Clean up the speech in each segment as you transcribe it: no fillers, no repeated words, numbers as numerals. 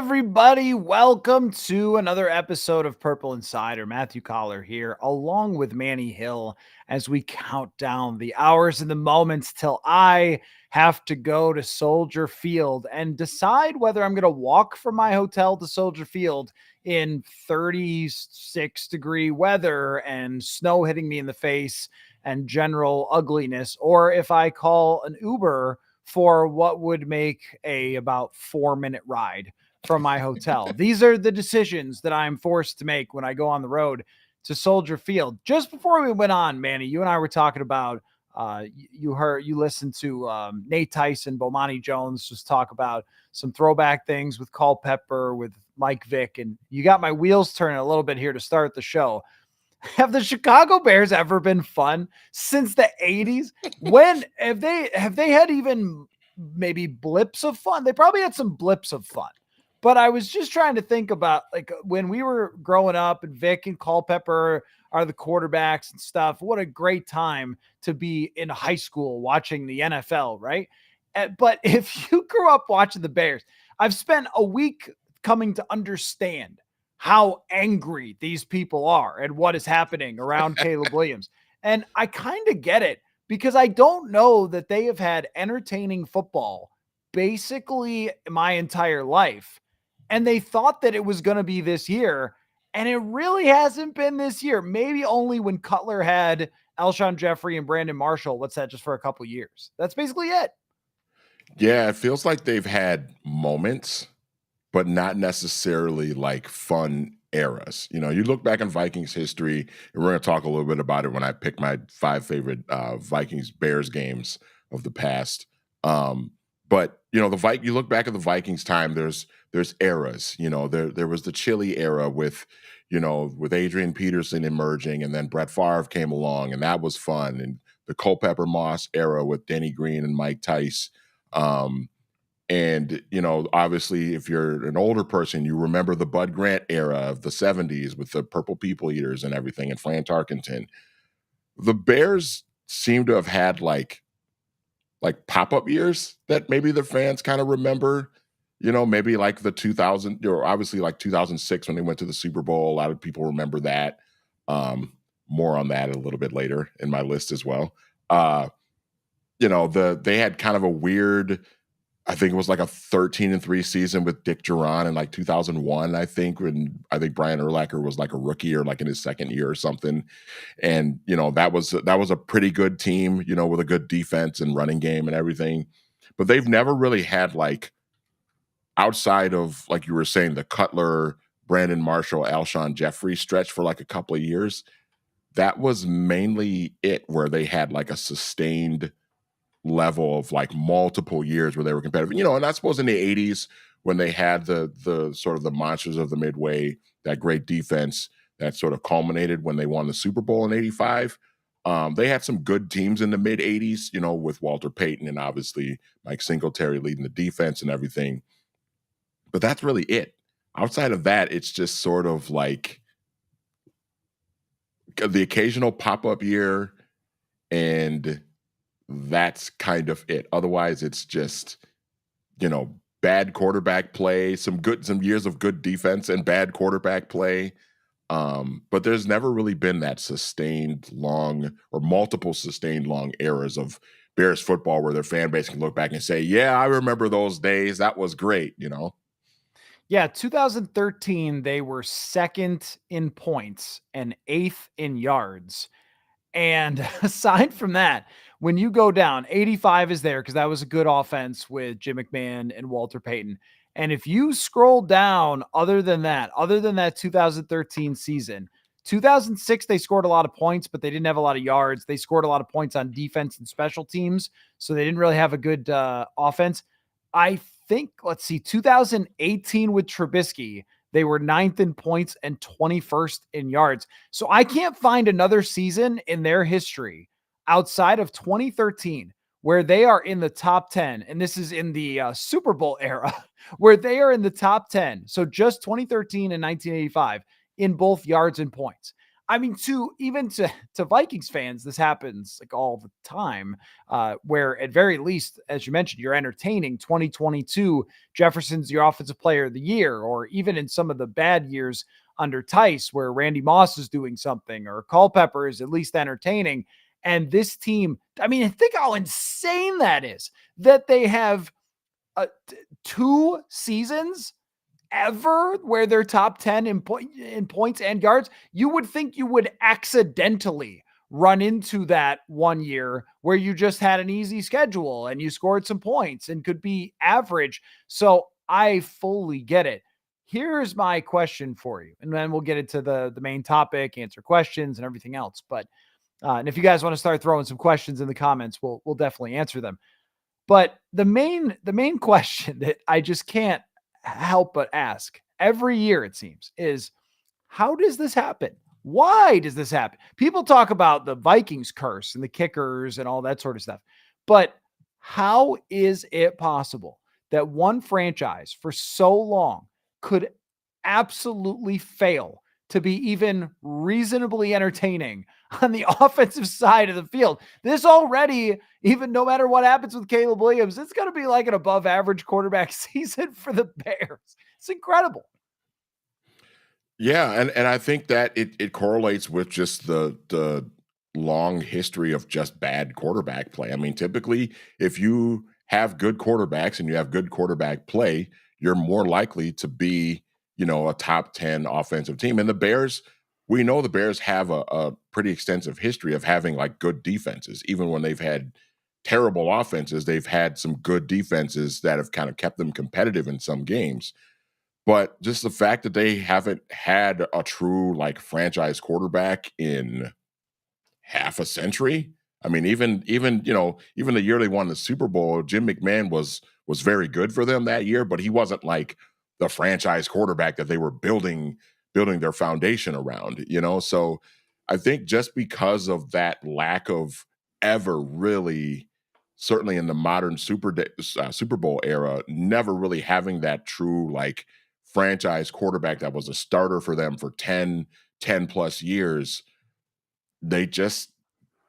everybody. Welcome to another episode of Purple Insider. Matthew Coller here, along with Manny Hill, as we count down the hours and the moments till I have to go to Soldier Field and decide whether I'm going to walk from my hotel to Soldier Field in 36-degree weather and snow hitting me in the face and general ugliness, or if I call an Uber for what would make a about 4-minute ride from my hotel. These are the decisions that I'm forced to make when I go on the road to Soldier Field. Just before we went on, Manny, you and I were talking about you listened to Nate Tyson, Bomani Jones just talk about some throwback things with Culpepper, with Mike Vick, and you got my wheels turning a little bit here to start the show. Have the Chicago Bears ever been fun since the 80s? When have they had even maybe blips of fun? They probably had some blips of fun. But I was just trying to think about like when we were growing up and Vic and Culpepper are the quarterbacks and stuff. What a great time to be in high school watching the NFL, right? But if you grew up watching the Bears, I've spent a week coming to understand how angry these people are and what is happening around Caleb Williams. And I kind of get it because I don't know that they have had entertaining football basically my entire life. And they thought that it was going to be this year. And it really hasn't been this year. Maybe only when Cutler had Alshon Jeffrey and Brandon Marshall. What's that? Just for a couple years. That's basically it. Yeah, it feels like they've had moments, but not necessarily like fun eras. You know, you look back in Vikings history, and we're going to talk a little bit about it when I pick my 5 favorite Vikings-Bears games of the past. But you know, you look back at the Vikings time. There's eras. You know, there was the Chili era with Adrian Peterson emerging, and then Brett Favre came along, and that was fun. And the Culpepper Moss era with Denny Green and Mike Tice. And, you know, obviously, if you're an older person, you remember the Bud Grant era of the 70s with the Purple People Eaters and everything and Fran Tarkenton. The Bears seem to have had like pop-up years that maybe the fans kind of remember, you know, maybe like the 2000, or obviously like 2006 when they went to the Super Bowl. A lot of people remember that. More on that a little bit later in my list as well. They had kind of a weird, I think it was like a 13-3 season with Dick Duran in like 2001, I think, when I think Brian Urlacher was like a rookie or like in his second year or something. And, you know, that was a pretty good team, you know, with a good defense and running game and everything. But they've never really had like, outside of, like you were saying, the Cutler, Brandon Marshall, Alshon Jeffrey stretch for like a couple of years. That was mainly it, where they had like a sustained level of like multiple years where they were competitive, you know. And I suppose in the 80s when they had the sort of the monsters of the Midway, that great defense that sort of culminated when they won the Super Bowl in 85. They had some good teams in the mid 80s, you know, with Walter Payton and obviously Mike Singletary leading the defense and everything. But that's really it. Outside of that, it's just sort of like the occasional pop-up year, and that's kind of it. Otherwise, it's just, you know, bad quarterback play, some years of good defense and bad quarterback play. But there's never really been that sustained long or multiple sustained long eras of Bears football where their fan base can look back and say, yeah, I remember those days. That was great, you know? Yeah, 2013, they were second in points and 8th in yards. And aside from that, when you go down, 85 is there because that was a good offense with Jim McMahon and Walter Payton. And if you scroll down, other than that 2013 season, 2006, they scored a lot of points, but they didn't have a lot of yards. They scored a lot of points on defense and special teams, so they didn't really have a good offense. I think, let's see, 2018 with Trubisky, they were 9th in points and 21st in yards. So I can't find another season in their history outside of 2013 where they are in the top 10. And this is in the Super Bowl era where they are in the top 10. So just 2013 and 1985 in both yards and points. I mean, to Vikings fans, this happens like all the time, where at very least, as you mentioned, you're entertaining. 2022, Jefferson's your offensive player of the year, or even in some of the bad years under Tice, where Randy Moss is doing something, or Culpepper is at least entertaining. And this team, I mean, think how insane that is, that they have 2 seasons ever where they're top 10 in points and yards. You would think you would accidentally run into that one year where you just had an easy schedule and you scored some points and could be average. So I fully get it. Here's my question for you, and then we'll get into the main topic, answer questions and everything else. But and if you guys want to start throwing some questions in the comments, we'll definitely answer them. But the main question that I just can't help but ask every year, it seems, is how does this happen? Why does this happen? People talk about the Vikings curse and the kickers and all that sort of stuff. But how is it possible that one franchise for so long could absolutely fail to be even reasonably entertaining on the offensive side of the field? This already, even no matter what happens with Caleb Williams, it's going to be like an above average quarterback season for the Bears. It's incredible. Yeah, and I think that it correlates with just the long history of just bad quarterback play. I mean, typically, if you have good quarterbacks and you have good quarterback play, you're more likely to be, a top 10 offensive team. And the Bears, we know the Bears have a pretty extensive history of having like good defenses. Even when they've had terrible offenses, they've had some good defenses that have kind of kept them competitive in some games. But just the fact that they haven't had a true like franchise quarterback in half a century. I mean, even the year they won the Super Bowl, Jim McMahon was very good for them that year, but he wasn't like the franchise quarterback that they were building their foundation around. So I think just because of that lack of ever really, certainly in the modern Super Bowl era, never really having that true like franchise quarterback that was a starter for them for 10 plus years, they just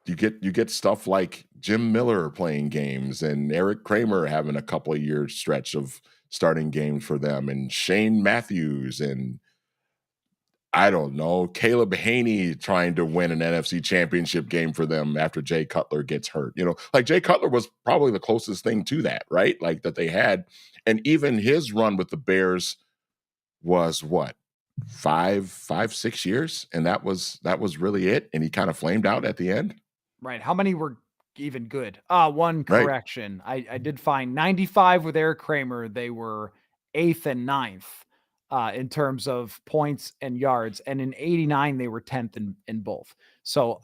you get stuff like Jim Miller playing games and Eric Kramer having a couple of years stretch of starting games for them, and Shane Matthews, and I don't know, Caleb Haney trying to win an NFC championship game for them after Jay Cutler gets hurt. Like Jay Cutler was probably the closest thing to that, right? Like that they had. And even his run with the Bears was what, 6 years, and that was really it. And he kind of flamed out at the end. Right. How many were even good? One Right. correction. I did find 95 with Eric Kramer. They were 8th and 9th in terms of points and yards. And in 89, they were 10th in both. So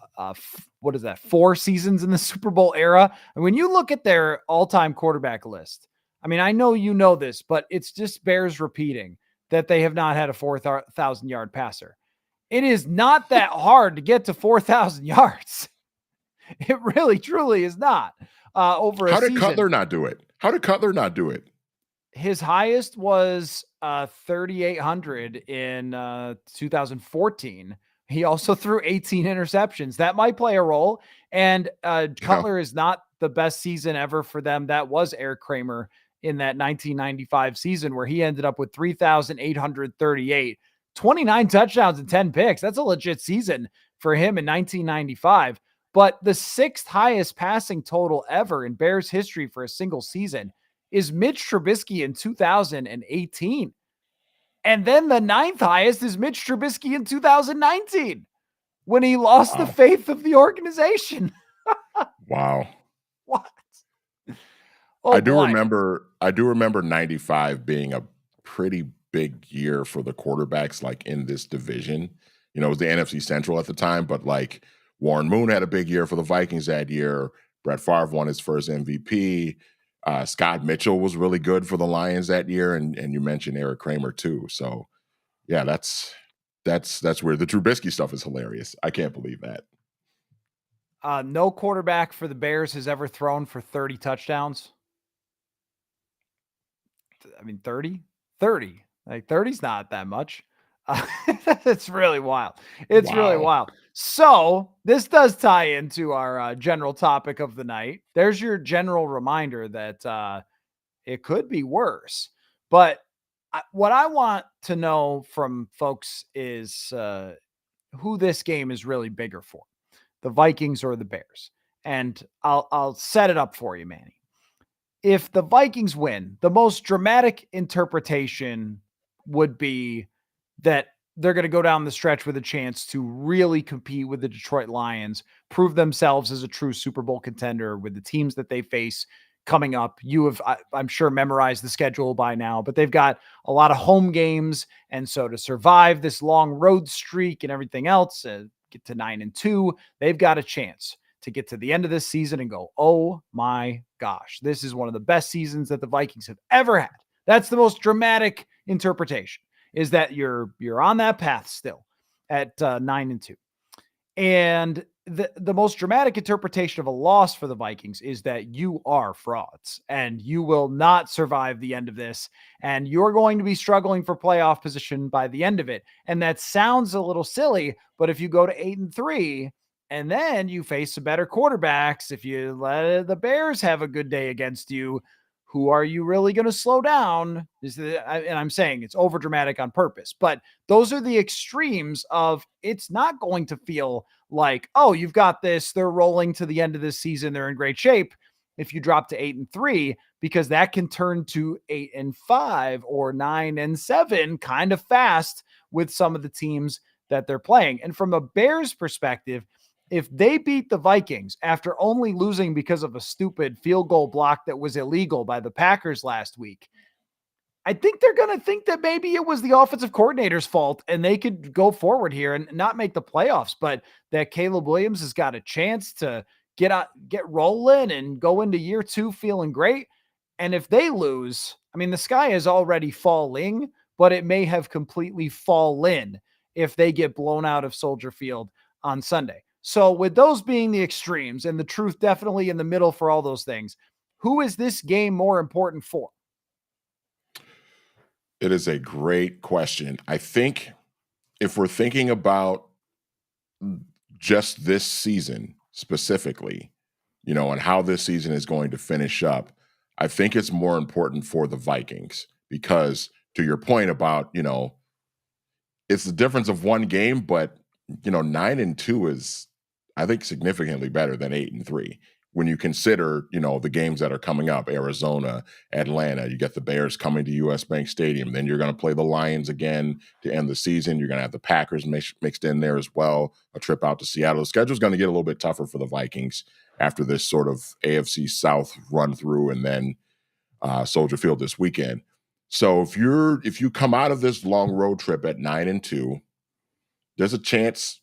what is that? 4 seasons in the Super Bowl era. And when you look at their all-time quarterback list, I mean, I know you know this, but it's just bears repeating that they have not had a 4,000 yard passer. It is not that hard to get to 4,000 yards. It really, truly is not over a How did season. Cutler not do it? How did Cutler not do it? His highest was 3,800 in 2014. He also threw 18 interceptions. That might play a role. And Cutler is not the best season ever for them. That was Eric Kramer in that 1995 season where he ended up with 3,838, 29 touchdowns and 10 picks. That's a legit season for him in 1995. But the 6th highest passing total ever in Bears history for a single season is Mitch Trubisky in 2018. And then the 9th highest is Mitch Trubisky in 2019 when he lost the faith of the organization. Wow. What? Oh, I do boy. remember 95 being a pretty big year for the quarterbacks like in this division. It was the NFC Central at the time, but like Warren Moon had a big year for the Vikings that year. Brett Favre won his first MVP. Scott Mitchell was really good for the Lions that year, and you mentioned Eric Kramer too. So yeah, that's weird. The Trubisky stuff is hilarious. I can't believe that. No quarterback for the Bears has ever thrown for 30 touchdowns. I mean, 30? 30. Like 30's not that much. It's really wild. It's really Wow. wild. So this does tie into our general topic of the night. There's your general reminder that it could be worse. But what I want to know from folks is who this game is really bigger for, the Vikings or the Bears. And I'll set it up for you, Manny. If the Vikings win, the most dramatic interpretation would be that they're going to go down the stretch with a chance to really compete with the Detroit Lions, prove themselves as a true Super Bowl contender with the teams that they face coming up. You have, I'm sure, memorized the schedule by now, but they've got a lot of home games. And so to survive this long road streak and everything else, get to 9-2, they've got a chance to get to the end of this season and go, oh my gosh, this is one of the best seasons that the Vikings have ever had. That's the most dramatic interpretation, is that you're on that path still at 9-2. And the most dramatic interpretation of a loss for the Vikings is that you are frauds and you will not survive the end of this. And you're going to be struggling for playoff position by the end of it. And that sounds a little silly, but if you go to 8-3, and then you face some better quarterbacks, if you let the Bears have a good day against you, who are you really going to slow down? And I'm saying it's over dramatic on purpose, but those are the extremes of it's not going to feel like, oh, you've got this, they're rolling to the end of this season, they're in great shape. If you drop to 8-3, because that can turn to 8-5 or 9-7 kind of fast with some of the teams that they're playing. And from a Bears perspective, if they beat the Vikings after only losing because of a stupid field goal block that was illegal by the Packers last week, I think they're going to think that maybe it was the offensive coordinator's fault and they could go forward here and not make the playoffs, but that Caleb Williams has got a chance to get rolling and go into year 2 feeling great. And if they lose, I mean, the sky is already falling, but it may have completely fallen if they get blown out of Soldier Field on Sunday. So with those being the extremes and the truth definitely in the middle for all those things, who is this game more important for? It is a great question. I think if we're thinking about just this season specifically, and how this season is going to finish up, I think it's more important for the Vikings because to your point about, it's the difference of one game, but 9-2 is, I think, significantly better than 8-3. When you consider, the games that are coming up, Arizona, Atlanta, you get the Bears coming to US Bank Stadium. Then you're going to play the Lions again to end the season. You're going to have the Packers mixed in there as well, a trip out to Seattle. The schedule's going to get a little bit tougher for the Vikings after this sort of AFC South run through and then Soldier Field this weekend. So if you come out of this long road trip at 9-2, there's a chance,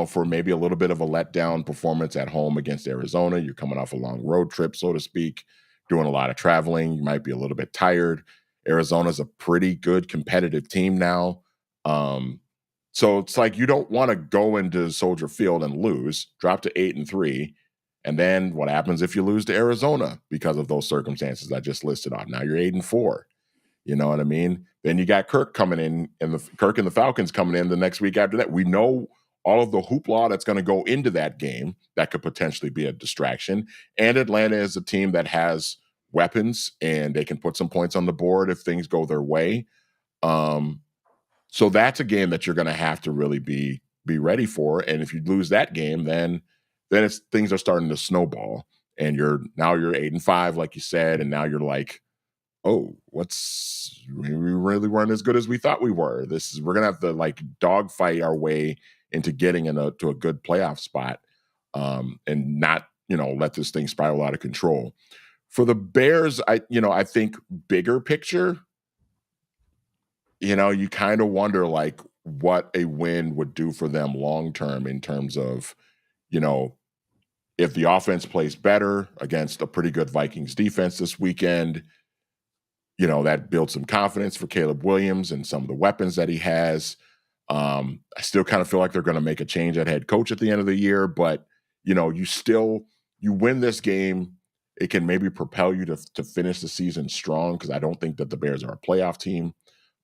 for maybe a little bit of a letdown performance at home against Arizona. You're coming off a long road trip, so to speak, doing a lot of traveling. You might be a little bit tired. Arizona's a pretty good competitive team now. So it's like you don't want to go into Soldier Field and lose, drop to 8-3. And then what happens if you lose to Arizona because of those circumstances I just listed off? Now you're 8-4. You know what I mean? Then you got Kirk coming in, and Kirk and the Falcons coming in the next week after that. We know all of the hoopla that's going to go into that game that could potentially be a distraction. And Atlanta is a team that has weapons, and they can put some points on the board if things go their way. So that's a game that you're going to have to really be ready for. And if you lose that game, then things are starting to snowball, and you're 8-5, like you said, and now you're like, oh, we really weren't as good as we thought we were. We're gonna have to like dogfight our way into getting to a good playoff spot, and not let this thing spiral out of control. For the Bears, I think bigger picture, you kind of wonder like what a win would do for them long term in terms of, if the offense plays better against a pretty good Vikings defense this weekend. That builds some confidence for Caleb Williams and some of the weapons that he has. I still kind of feel like they're going to make a change at head coach at the end of the year, but you win this game, it can maybe propel you to finish the season strong because I don't think that the Bears are a playoff team.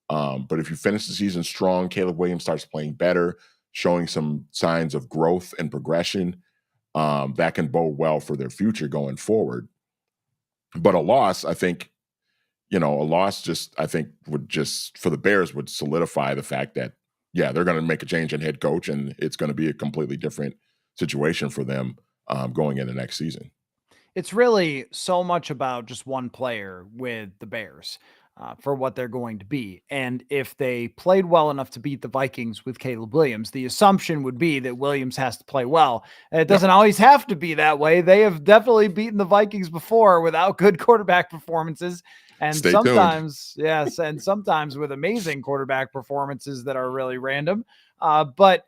But if you finish the season strong, Caleb Williams starts playing better, showing some signs of growth and progression, that can bode well for their future going forward. But a loss, I think, I think would just, for the Bears, would solidify the fact that, yeah, they're going to make a change in head coach, and it's going to be a completely different situation for them going into next season. It's really so much about just one player with the Bears for what they're going to be. And if they played well enough to beat the Vikings with Caleb Williams, the assumption would be that Williams has to play well. And it doesn't always have to be that way. They have definitely beaten the Vikings before without good quarterback performances. And Stay sometimes, yes, and sometimes with amazing quarterback performances that are really random. But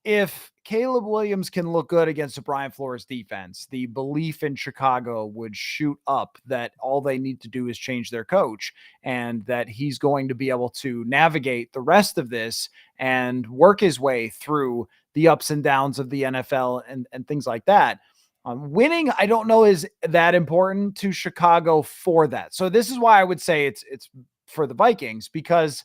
if Caleb Williams can look good against a Brian Flores defense, the belief in Chicago would shoot up that all they need to do is change their coach, and that he's going to be able to navigate the rest of this and work his way through the ups and downs of the NFL and things like that. Winning, I don't know, is that important to Chicago for that. So this is why I would say it's for the Vikings, because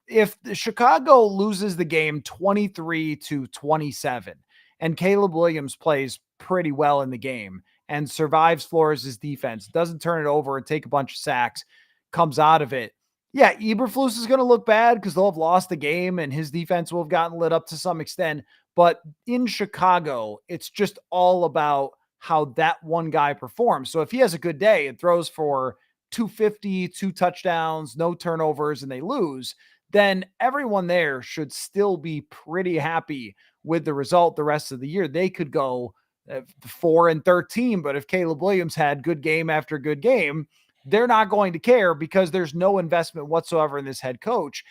if Chicago loses the game 23-27 and Caleb Williams plays pretty well in the game and survives Flores' defense, doesn't turn it over and take a bunch of sacks, comes out of it, yeah, Eberflus is going to look bad because they'll have lost the game and his defense will have gotten lit up to some extent. But in Chicago, it's just all about how that one guy performs. So if he has a good day and throws for 250, 2 touchdowns, no turnovers, and they lose, then everyone there should still be pretty happy with the result the rest of the year. They could go 4-13, but if Caleb Williams had good game after good game, they're not going to care because there's no investment whatsoever in this head coach.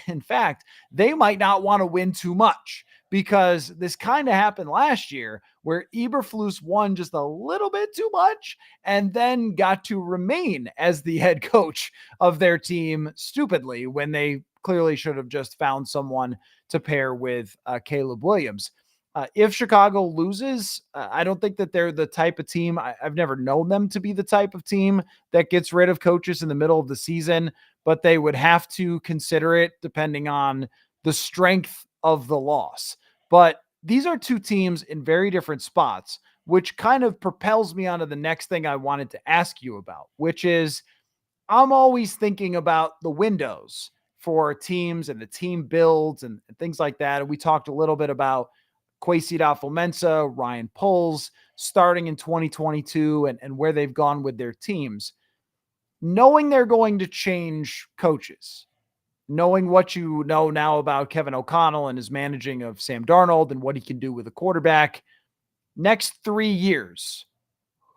In fact, they might not want to win too much, because this kind of happened last year where Eberflus won just a little bit too much and then got to remain as the head coach of their team stupidly when they clearly should have just found someone to pair with Caleb Williams. If Chicago loses, I don't think that they're the type of team. I've never known them to be the type of team that gets rid of coaches in the middle of the season, but they would have to consider it depending on the strength of the loss. But these are two teams in very different spots, which kind of propels me onto the next thing I wanted to ask you about, which is I'm always thinking about the windows for teams and the team builds and things like that. And we talked a little bit about Kwesi adofo-mensah, Ryan Poles starting in 2022 and where they've gone with their teams. Knowing they're going to change coaches, knowing what you know now about Kevin O'Connell and his managing of Sam Darnold and what he can do with a quarterback, next 3 years,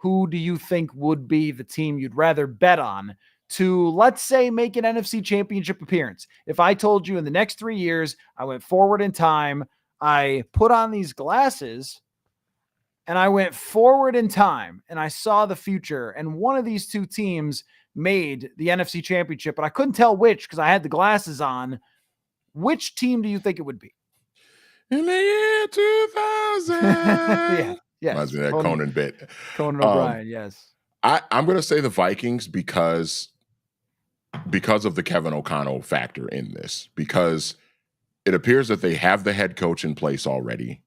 who do you think would be the team you'd rather bet on to, let's say, make an NFC championship appearance? If I told you in the next 3 years, I went forward in time, I put on these glasses and I went forward in time and I saw the future, and one of these two teams made the NFC championship, but I couldn't tell which because I had the glasses on, which team do you think it would be? In the year 2000. Yeah. Yes. Reminds me of that Conan bit. Conan O'Brien, yes. I'm going to say the Vikings because of the Kevin O'Connell factor in this, because it appears that they have the head coach in place already.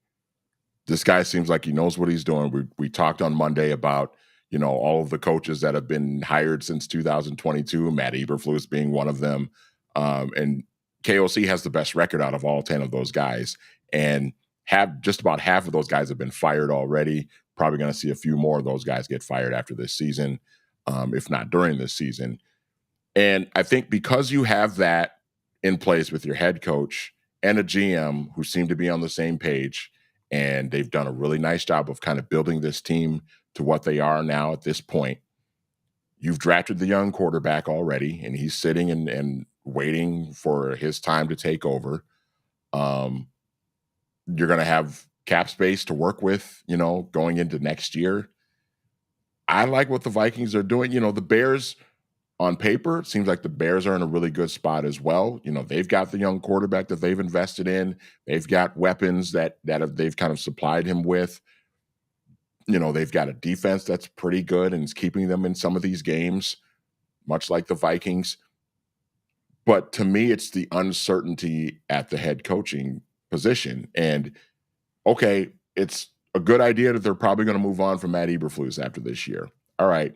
This guy seems like he knows what he's doing. We talked on Monday about, all of the coaches that have been hired since 2022, Matt Eberflus being one of them. And KOC has the best record out of all 10 of those guys. And just about half of those guys have been fired already. Probably going to see a few more of those guys get fired after this season, if not during this season. And I think because you have that in place with your head coach and a GM who seem to be on the same page, and they've done a really nice job of kind of building this team to what they are now at this point. You've drafted the young quarterback already, and he's sitting and waiting for his time to take over. You're going to have cap space to work with, going into next year. I like what the Vikings are doing. The Bears, on paper, it seems like the Bears are in a really good spot as well. They've got the young quarterback that they've invested in. They've got weapons that they've kind of supplied him with. They've got a defense that's pretty good and is keeping them in some of these games, much like the Vikings. But to me, it's the uncertainty at the head coaching position. And okay, it's a good idea that they're probably going to move on from Matt Eberflus after this year. All right,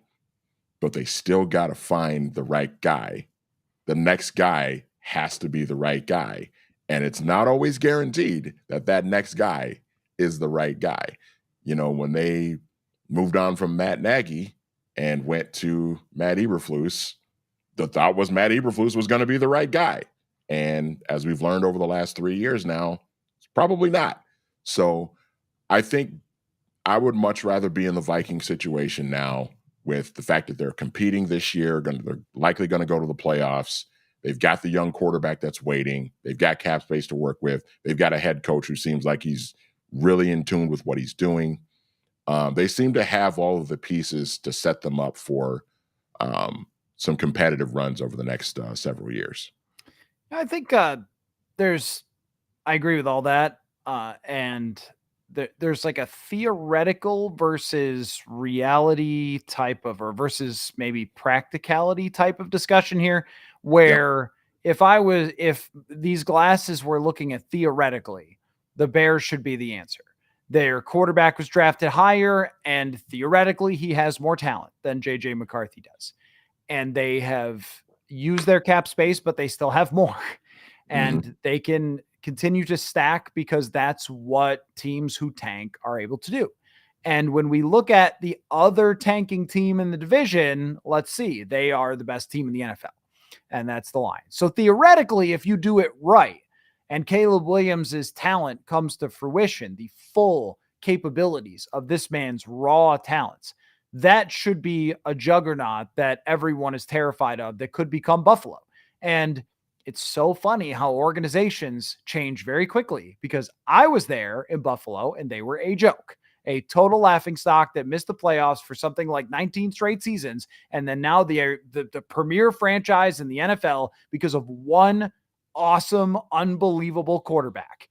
but they still got to find the right guy. The next guy has to be the right guy. And it's not always guaranteed that that next guy is the right guy. You know, when they moved on from Matt Nagy and went to Matt Eberflus, the thought was Matt Eberflus was going to be the right guy. And as we've learned over the last 3 years now, it's probably not. So I think I would much rather be in the Viking situation now with the fact that they're competing this year, they're likely going to go to the playoffs. They've got the young quarterback that's waiting. They've got cap space to work with. They've got a head coach who seems like he's really in tune with what he's doing. They seem to have all of the pieces to set them up for some competitive runs over the next several years. I think I agree with all that. And there's like a theoretical versus reality type of, or versus maybe practicality type of discussion here, where if these glasses were looking at theoretically, the Bears should be the answer. Their quarterback was drafted higher, and theoretically he has more talent than JJ McCarthy does. And they have used their cap space, but they still have more. And they can continue to stack because that's what teams who tank are able to do. And when we look at the other tanking team in the division, let's see, they are the best team in the NFL. And that's the Lions. So theoretically, if you do it right, and Caleb Williams' talent comes to fruition, the full capabilities of this man's raw talents, that should be a juggernaut that everyone is terrified of that could become Buffalo. And it's so funny how organizations change very quickly, because I was there in Buffalo and they were a joke, a total laughingstock that missed the playoffs for something like 19 straight seasons. And then now the premier franchise in the NFL because of one awesome, unbelievable quarterback.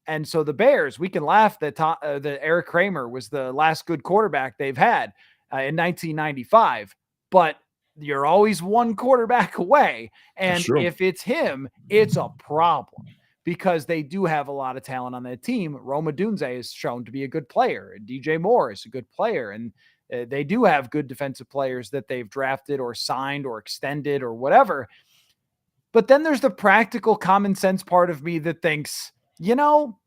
And so the Bears, we can laugh that Eric Kramer was the last good quarterback they've had in 1995, but you're always one quarterback away. And if it's him, it's a problem, because they do have a lot of talent on that team. Rome Odunze is shown to be a good player, and DJ Moore is a good player. And they do have good defensive players that they've drafted or signed or extended or whatever. But then there's the practical common sense part of me that thinks, you know,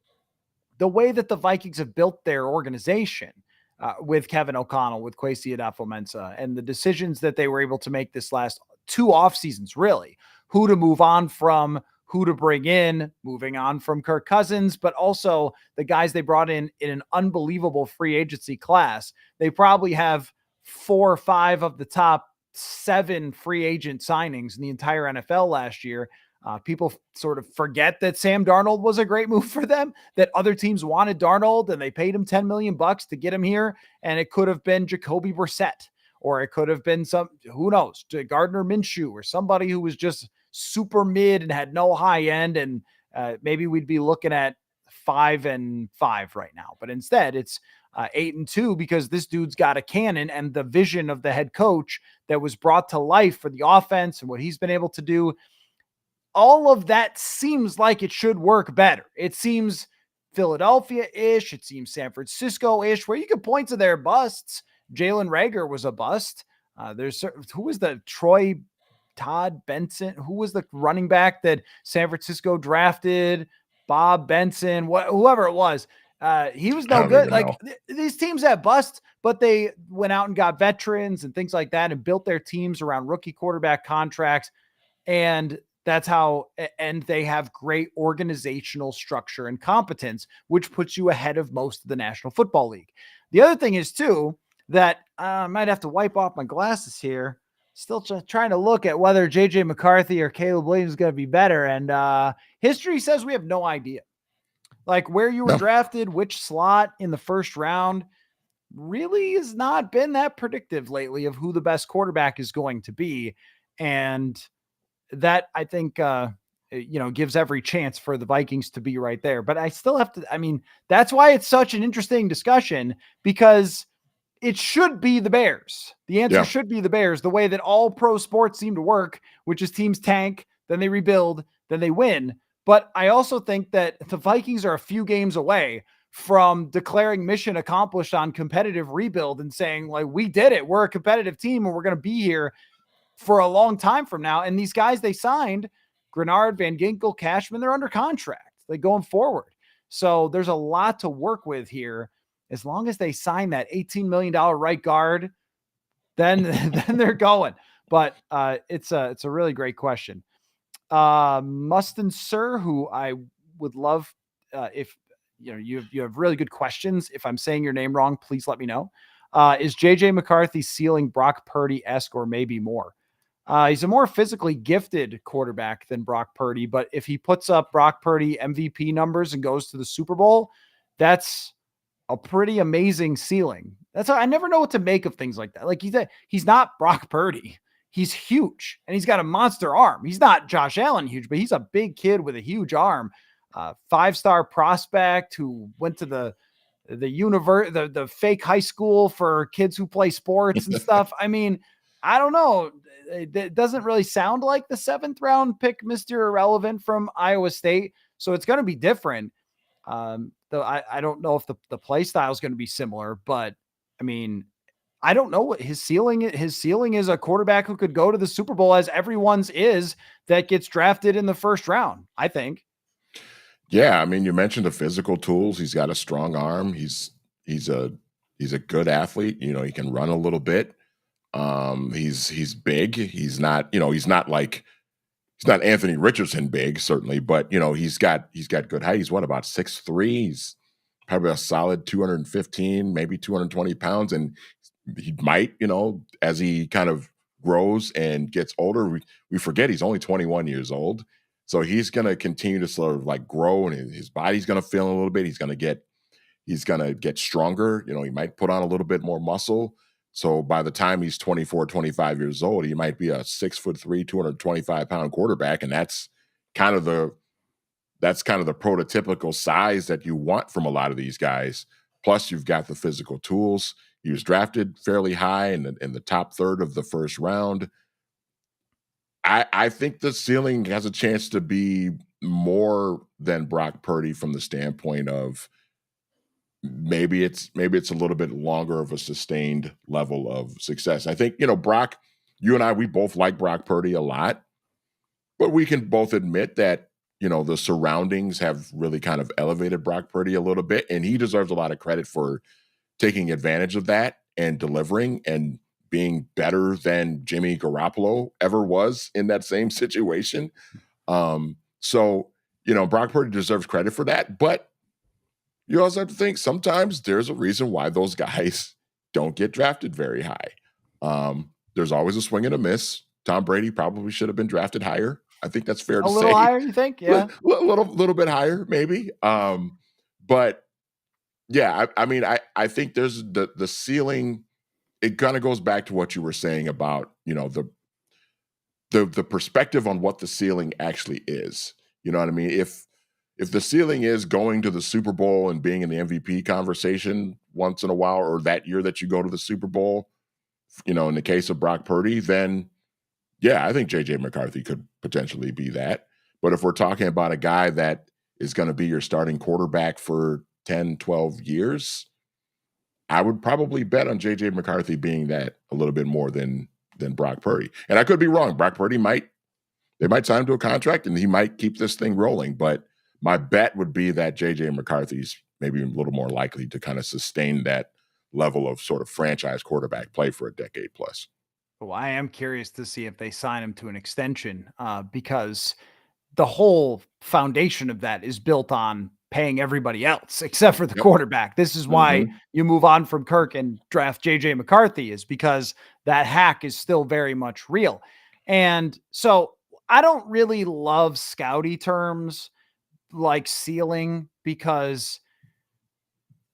the way that the Vikings have built their organization, with Kevin O'Connell, with Kwesi Adofo-Mensah, and the decisions that they were able to make this last 2 off seasons, really, who to move on from, who to bring in, moving on from Kirk Cousins, but also the guys they brought in an unbelievable free agency class. They probably have 4 or 5 of the top 7 free agent signings in the entire NFL last year. People sort of forget that Sam Darnold was a great move for them, that other teams wanted Darnold and they paid him $10 million to get him here. And it could have been Jacoby Brissett, or it could have been who knows, Gardner Minshew, or somebody who was just super mid and had no high end. And maybe we'd be looking at 5-5 right now, but instead it's 8-2, because this dude's got a cannon, and the vision of the head coach that was brought to life for the offense and what he's been able to do. All of that seems like it should work better. It seems Philadelphia-ish. It seems San Francisco-ish, where you could point to their busts. Jalen Reagor was a bust. Who was the Todd Benson? Who was the running back that San Francisco drafted? Bob Benson, whoever it was. He was no good. Like these teams have busts, but they went out and got veterans and things like that and built their teams around rookie quarterback contracts. And that's how, and they have great organizational structure and competence, which puts you ahead of most of the National Football League. The other thing is too, that I might have to wipe off my glasses here. Still trying to look at whether JJ McCarthy or Caleb Williams is going to be better. And history says we have no idea. Like where you were drafted, which slot in the first round really has not been that predictive lately of who the best quarterback is going to be. And that, I think, gives every chance for the Vikings to be right there. But I still have to, that's why it's such an interesting discussion, because it should be the Bears. The answer should be the Bears, the way that all pro sports seem to work, which is teams tank, then they rebuild, then they win. But I also think that the Vikings are a few games away from declaring mission accomplished on competitive rebuild and saying, like, we did it. We're a competitive team and we're going to be here for a long time from now. And these guys they signed, Grenard, Van Ginkel, Cashman, they're under contract. They're going forward. So there's a lot to work with here. As long as they sign that $18 million right guard, then they're going. But it's a really great question. Mustin Sir, who I would love if you have really good questions. If I'm saying your name wrong, please let me know. Is JJ McCarthy ceiling Brock Purdy-esque or maybe more? He's a more physically gifted quarterback than Brock Purdy, but if he puts up Brock Purdy MVP numbers and goes to the Super Bowl, that's a pretty amazing ceiling. That's I never know what to make of things like that. Like he's not Brock Purdy. He's huge and he's got a monster arm. He's not Josh Allen huge, but he's a big kid with a huge arm. 5-star prospect who went to the fake high school for kids who play sports and stuff. I mean, I don't know. It doesn't really sound like the 7th round pick, Mr. Irrelevant from Iowa State. So it's going to be different. Though I don't know if the play style is going to be similar, but I mean, I don't know what his ceiling is a quarterback who could go to the Super Bowl as everyone's is that gets drafted in the 1st round, I think. Yeah. I mean, you mentioned the physical tools. He's got a strong arm. He's a good athlete. You know, he can run a little bit. He's big. He's not Anthony Richardson big, certainly, but he's got good height. He's about 6'3". He's probably a solid 215, maybe 220 pounds. And he might, as he kind of grows and gets older, we forget he's only 21 years old. So he's going to continue to sort of like grow, and his body's going to feel a little bit. He's going to get stronger. He might put on a little bit more muscle. So by the time he's 24, 25 years old, he might be a 6'3", 225-pound quarterback. And that's kind of the prototypical size that you want from a lot of these guys. Plus you've got the physical tools. He was drafted fairly high in the top 1/3 of the 1st round. I think the ceiling has a chance to be more than Brock Purdy from the standpoint of maybe it's a little bit longer of a sustained level of success. I think, Brock, you and I, we both like Brock Purdy a lot, but we can both admit that, the surroundings have really kind of elevated Brock Purdy a little bit, and he deserves a lot of credit for taking advantage of that and delivering and being better than Jimmy Garoppolo ever was in that same situation. So, Brock Purdy deserves credit for that, but you also have to think sometimes there's a reason why those guys don't get drafted very high. There's always a swing and a miss. Tom Brady probably should have been drafted higher. I think that's fair to say. A little higher, you think? Yeah. A little bit higher, maybe. But yeah, I mean, I think there's the ceiling. It kind of goes back to what you were saying about, the perspective on what the ceiling actually is. You know what I mean? If the ceiling is going to the Super Bowl and being in the MVP conversation once in a while, or that year that you go to the Super Bowl, in the case of Brock Purdy, then yeah, I think JJ McCarthy could potentially be that. But if we're talking about a guy that is going to be your starting quarterback for 10, 12 years, I would probably bet on JJ McCarthy being that a little bit more than Brock Purdy. And I could be wrong. Brock Purdy they might sign him to a contract and he might keep this thing rolling. But my bet would be that JJ McCarthy's maybe a little more likely to kind of sustain that level of sort of franchise quarterback play for a decade plus. Well, I am curious to see if they sign him to an extension because the whole foundation of that is built on paying everybody else except for the quarterback. This is why you move on from Kirk and draft JJ McCarthy, is because that hack is still very much real. And so I don't really love Scouty terms like ceiling because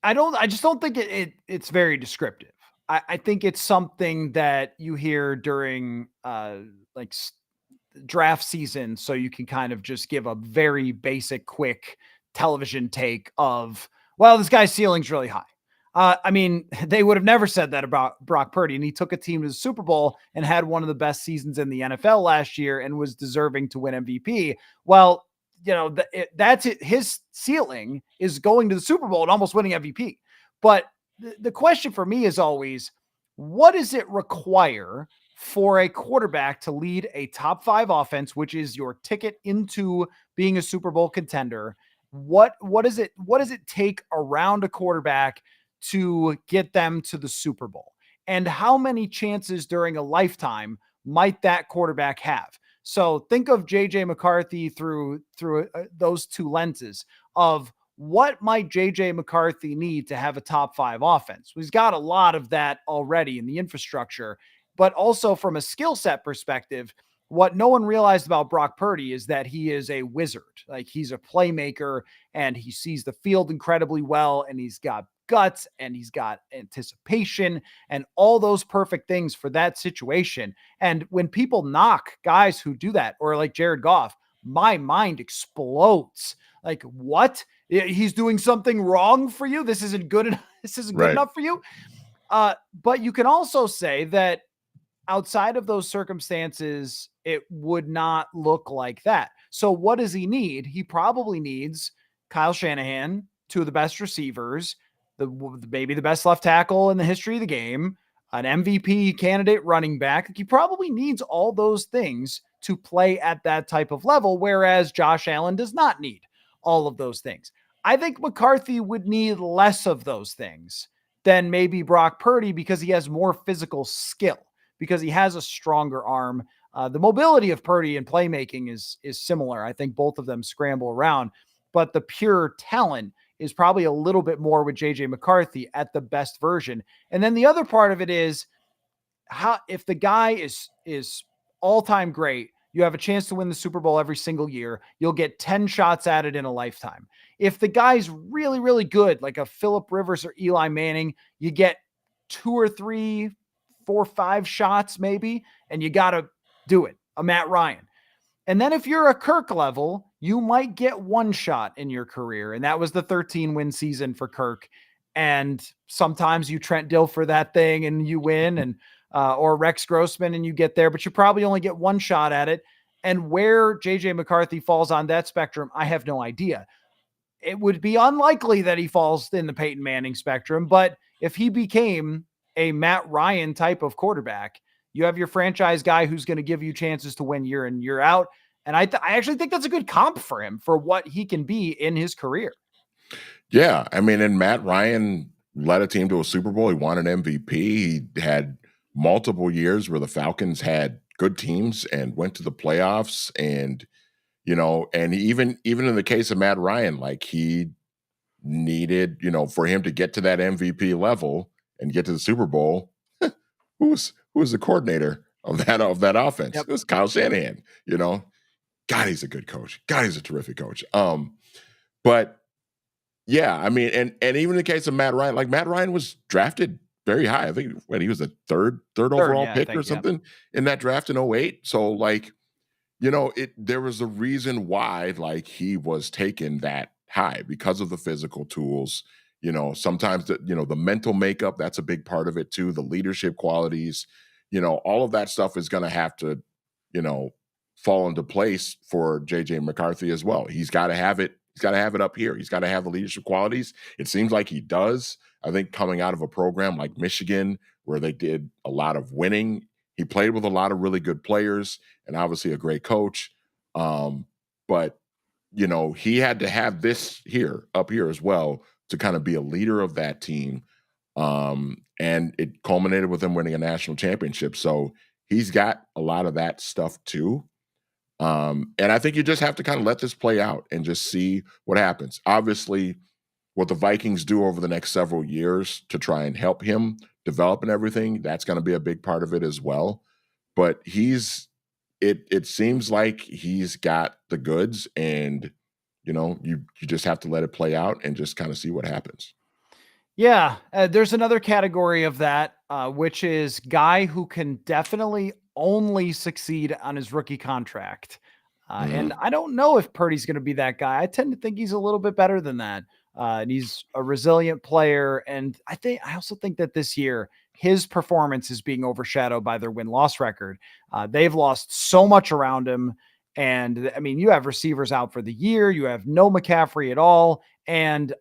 I just don't think it's very descriptive. I think it's something that you hear during draft season. So you can kind of just give a very basic, quick television take of, well, this guy's ceiling's really high. I mean, they would have never said that about Brock Purdy, and he took a team to the Super Bowl and had one of the best seasons in the NFL last year and was deserving to win MVP. Well, that's it. His ceiling is going to the Super Bowl and almost winning MVP. But the question for me is always, what does it require for a quarterback to lead a top 5 offense, which is your ticket into being a Super Bowl contender? What does it take around a quarterback to get them to the Super Bowl? And how many chances during a lifetime might that quarterback have? So think of JJ McCarthy through those two lenses of what might JJ McCarthy need to have a top 5 offense. He's got a lot of that already in the infrastructure, but also from a skill set perspective, what no one realized about Brock Purdy is that he is a wizard. Like, he's a playmaker and he sees the field incredibly well, and he's got guts and he's got anticipation and all those perfect things for that situation. And when people knock guys who do that, or like Jared Goff, my mind explodes. Like, what? He's doing something wrong for you? This isn't good enough. This isn't good enough for you. But you can also say that outside of those circumstances, it would not look like that. So what does he need? He probably needs Kyle Shanahan, 2 of the best receivers, maybe the best left tackle in the history of the game, an MVP candidate running back. He probably needs all those things to play at that type of level, whereas Josh Allen does not need all of those things. I think McCarthy would need less of those things than maybe Brock Purdy because he has more physical skill, because he has a stronger arm. The mobility of Purdy and playmaking is similar. I think both of them scramble around, but the pure talent is probably a little bit more with JJ McCarthy at the best version. And then the other part of it is, how, if the guy is all-time great, you have a chance to win the Super Bowl every single year. You'll get 10 shots at it in a lifetime. If the guy's really, really good, like a Phillip Rivers or Eli Manning, you get 2 or 3, 4, 5 shots maybe, and you got to do it. A Matt Ryan. And then if you're a Kirk level, you might get 1 shot in your career. And that was the 13-win season for Kirk. And sometimes you Trent Dilfer that thing and you win, and or Rex Grossman and you get there, but you probably only get 1 shot at it. And where JJ McCarthy falls on that spectrum, I have no idea. It would be unlikely that he falls in the Peyton Manning spectrum, but if he became a Matt Ryan type of quarterback, you have your franchise guy who's going to give you chances to win year in, year out. And I actually think that's a good comp for him for what he can be in his career. Yeah. I mean, and Matt Ryan led a team to a Super Bowl. He won an MVP. He had multiple years where the Falcons had good teams and went to the playoffs. And, and even in the case of Matt Ryan, like, he needed, for him to get to that MVP level and get to the Super Bowl, who was the coordinator of that offense? Yep. It was Kyle Shanahan. God, he's a good coach. God, he's a terrific coach. But yeah, I mean, and even in the case of Matt Ryan, like, Matt Ryan was drafted very high. I think when he was a third overall pick or something in that draft in 2008. So, like, there was a reason why, like, he was taken that high because of the physical tools. Sometimes the mental makeup, that's a big part of it too. The leadership qualities, all of that stuff is going to have to, fall into place for JJ McCarthy as well. He's got to have it. He's got to have it up here. He's got to have the leadership qualities. It seems like he does. I think coming out of a program like Michigan, where they did a lot of winning, he played with a lot of really good players and obviously a great coach. But, he had to have this up here as well to kind of be a leader of that team. And it culminated with him winning a national championship. So he's got a lot of that stuff too. And I think you just have to kind of let this play out and just see what happens. Obviously, what the Vikings do over the next several years to try and help him develop and everything, that's going to be a big part of it as well. But it seems like he's got the goods, and you just have to let it play out and just kind of see what happens. Yeah, there's another category of that, which is guy who can definitely only succeed on his rookie contract. And I don't know if Purdy's going to be that guy. I tend to think he's a little bit better than that. And he's a resilient player. And I also think that this year, his performance is being overshadowed by their win-loss record. They've lost so much around him. And I mean, you have receivers out for the year. You have no McCaffrey at all. And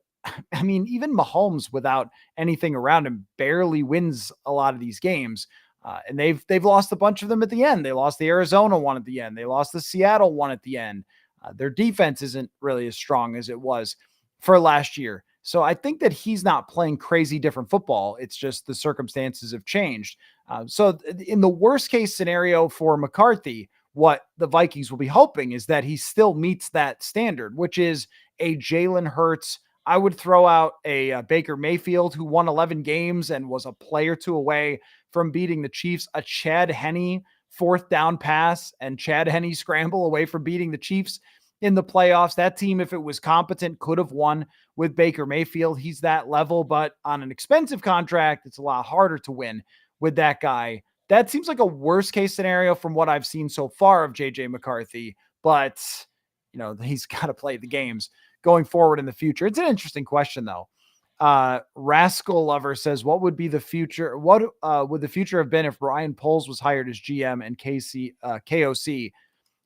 I mean, even Mahomes without anything around him barely wins a lot of these games. And they've lost a bunch of them at the end. They lost the Arizona one at the end. They lost the Seattle one at the end. Their defense isn't really as strong as it was for last year. So I think that he's not playing crazy different football. It's just the circumstances have changed. So in the worst case scenario for McCarthy, what the Vikings will be hoping is that he still meets that standard, which is a Jalen Hurts. I would throw out a Baker Mayfield who won 11 games and was a play or two away from beating the Chiefs, a Chad Henne fourth down pass and Chad Henne scramble away from beating the Chiefs in the playoffs. That team, if it was competent, could have won with Baker Mayfield. He's that level, but on an expensive contract, it's a lot harder to win with that guy. That seems like a worst case scenario from what I've seen so far of JJ McCarthy, but you know, he's got to play the games going forward in the future. It's an interesting question though. Rascal Lover says, what would be the future? What would the future have been if Ryan Poles was hired as GM and KOC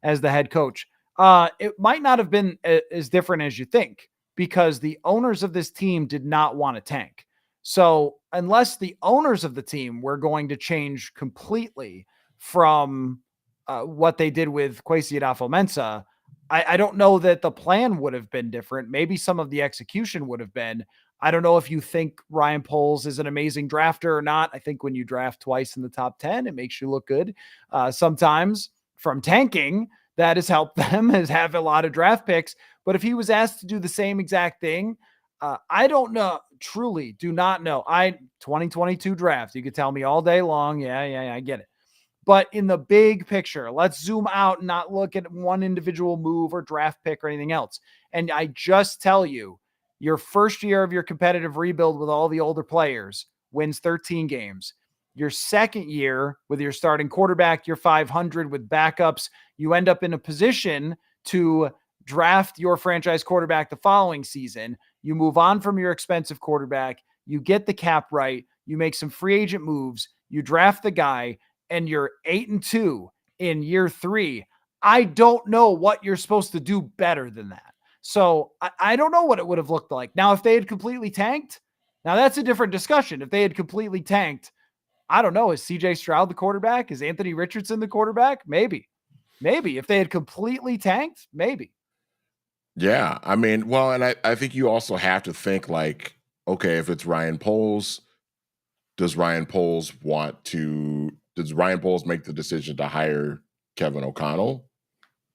as the head coach? It might not have been as different as you think, because the owners of this team did not want to tank. So unless the owners of the team were going to change completely from what they did with Kwesi Adofo-Mensah, I don't know that the plan would have been different. Maybe some of the execution would have been. I don't know if you think Ryan Poles is an amazing drafter or not. I think when you draft twice in the top 10, it makes you look good. Sometimes from tanking, that has helped them, has have a lot of draft picks. But if he was asked to do the same exact thing, I don't know. Truly do not know. 2022 draft, you could tell me all day long. Yeah, I get it. But in the big picture, let's zoom out and not look at one individual move or draft pick or anything else. And I just tell you, your first year of your competitive rebuild with all the older players wins 13 games. Your second year with your starting quarterback, you're 500 with backups. You end up in a position to draft your franchise quarterback the following season. You move on from your expensive quarterback. You get the cap right. You make some free agent moves. You draft the guy, and you're 8-2 in year 3. I don't know what you're supposed to do better than that. So I don't know what it would have looked like. Now, if they had completely tanked, now that's a different discussion. If they had completely tanked, I don't know. Is CJ Stroud the quarterback? Is Anthony Richardson the quarterback? Maybe. If they had completely tanked, maybe. Yeah. I mean, well, and I think you also have to think like, okay, if it's Ryan Poles, does Ryan Poles make the decision to hire Kevin O'Connell?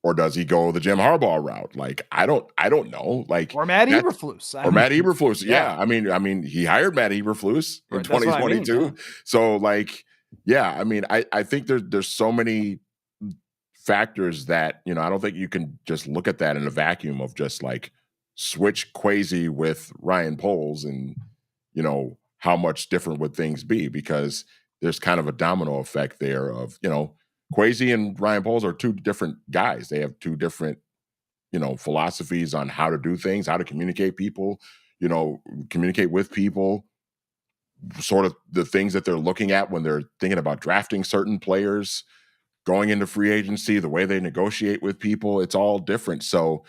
Or does he go the Jim Harbaugh route? Like, I don't know. Like, or Matt Eberflus. Matt Eberflus. Yeah. I mean, he hired Matt Eberflus in 2022. Yeah. So, like, yeah. I mean, I think there's so many factors that, you know, I don't think you can just look at that in a vacuum of just like switch Kwesi with Ryan Poles and, you know, how much different would things be? Because there's kind of a domino effect there of, you know, Kwesi and Ryan Poles are two different guys. They have two different, you know, philosophies on how to do things, how to communicate with people, sort of the things that they're looking at when they're thinking about drafting certain players, going into free agency, the way they negotiate with people, it's all different. So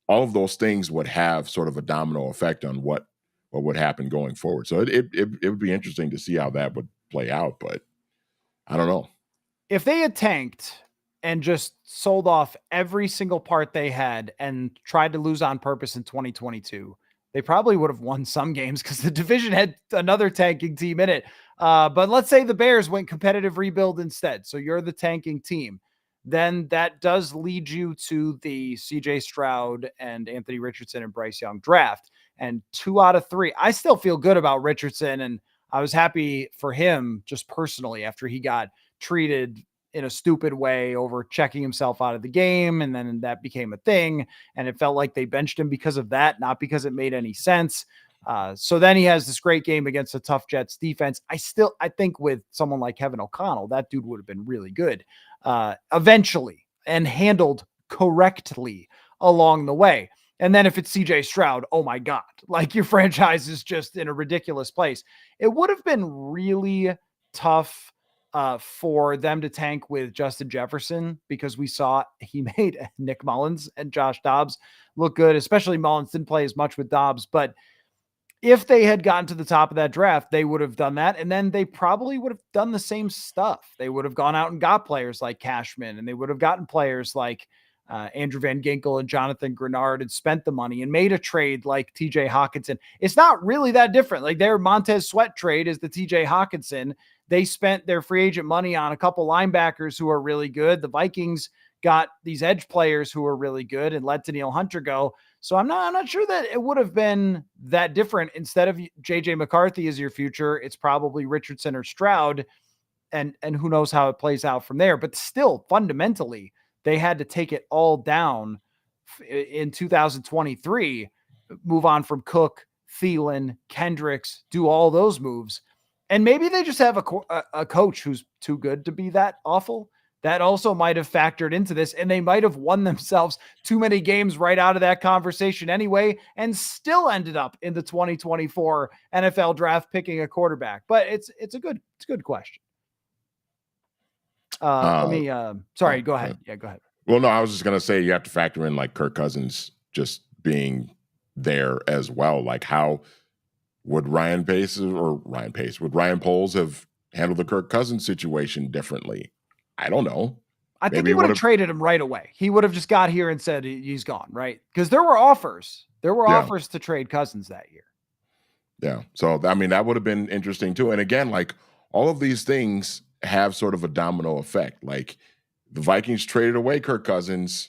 all of those things would have sort of a domino effect on what would happen going forward. So it would be interesting to see how that would play out, but I don't know. If they had tanked and just sold off every single part they had and tried to lose on purpose in 2022, they probably would have won some games because the division had another tanking team in it. But let's say the Bears went competitive rebuild instead. So you're the tanking team. Then that does lead you to the CJ Stroud and Anthony Richardson and Bryce Young draft. And 2 out of 3, I still feel good about Richardson. And I was happy for him just personally after he got treated in a stupid way over checking himself out of the game. And then that became a thing. And it felt like they benched him because of that, not because it made any sense. So then he has this great game against a tough Jets defense. I think with someone like Kevin O'Connell, that dude would have been really good eventually and handled correctly along the way. And then if it's CJ Stroud, oh my God, like your franchise is just in a ridiculous place. It would have been really tough for them to tank with Justin Jefferson, because we saw he made Nick Mullins and Josh Dobbs look good, especially Mullins didn't play as much with Dobbs. But if they had gotten to the top of that draft, they would have done that. And then they probably would have done the same stuff. They would have gone out and got players like Cashman, and they would have gotten players like Andrew Van Ginkel and Jonathan Grenard, and spent the money and made a trade like TJ Hawkinson. It's not really that different. Like their Montez Sweat trade is the TJ Hawkinson. They spent their free agent money on a couple linebackers who are really good. The Vikings got these edge players who are really good and let Daniil Hunter go. So I'm not sure that it would have been that different. Instead of JJ McCarthy as your future, it's probably Richardson or Stroud, and who knows how it plays out from there. But still, fundamentally, they had to take it all down in 2023, move on from Cook, Thielen, Kendricks, do all those moves. And maybe they just have a coach who's too good to be that awful. That also might have factored into this, and they might have won themselves too many games right out of that conversation anyway, and still ended up in the 2024 NFL draft picking a quarterback. But it's a good question. Sorry, go ahead. Yeah, go ahead. Well, no, I was just going to say you have to factor in like Kirk Cousins just being there as well. Like how would Ryan Poles have handled the Kirk Cousins situation differently? I don't know. I think he would have traded him right away. He would have just got here and said he's gone, right? Because there were offers. There were offers to trade Cousins that year. Yeah. So, I mean, that would have been interesting too. And again, like all of these things have sort of a domino effect. Like the Vikings traded away Kirk Cousins.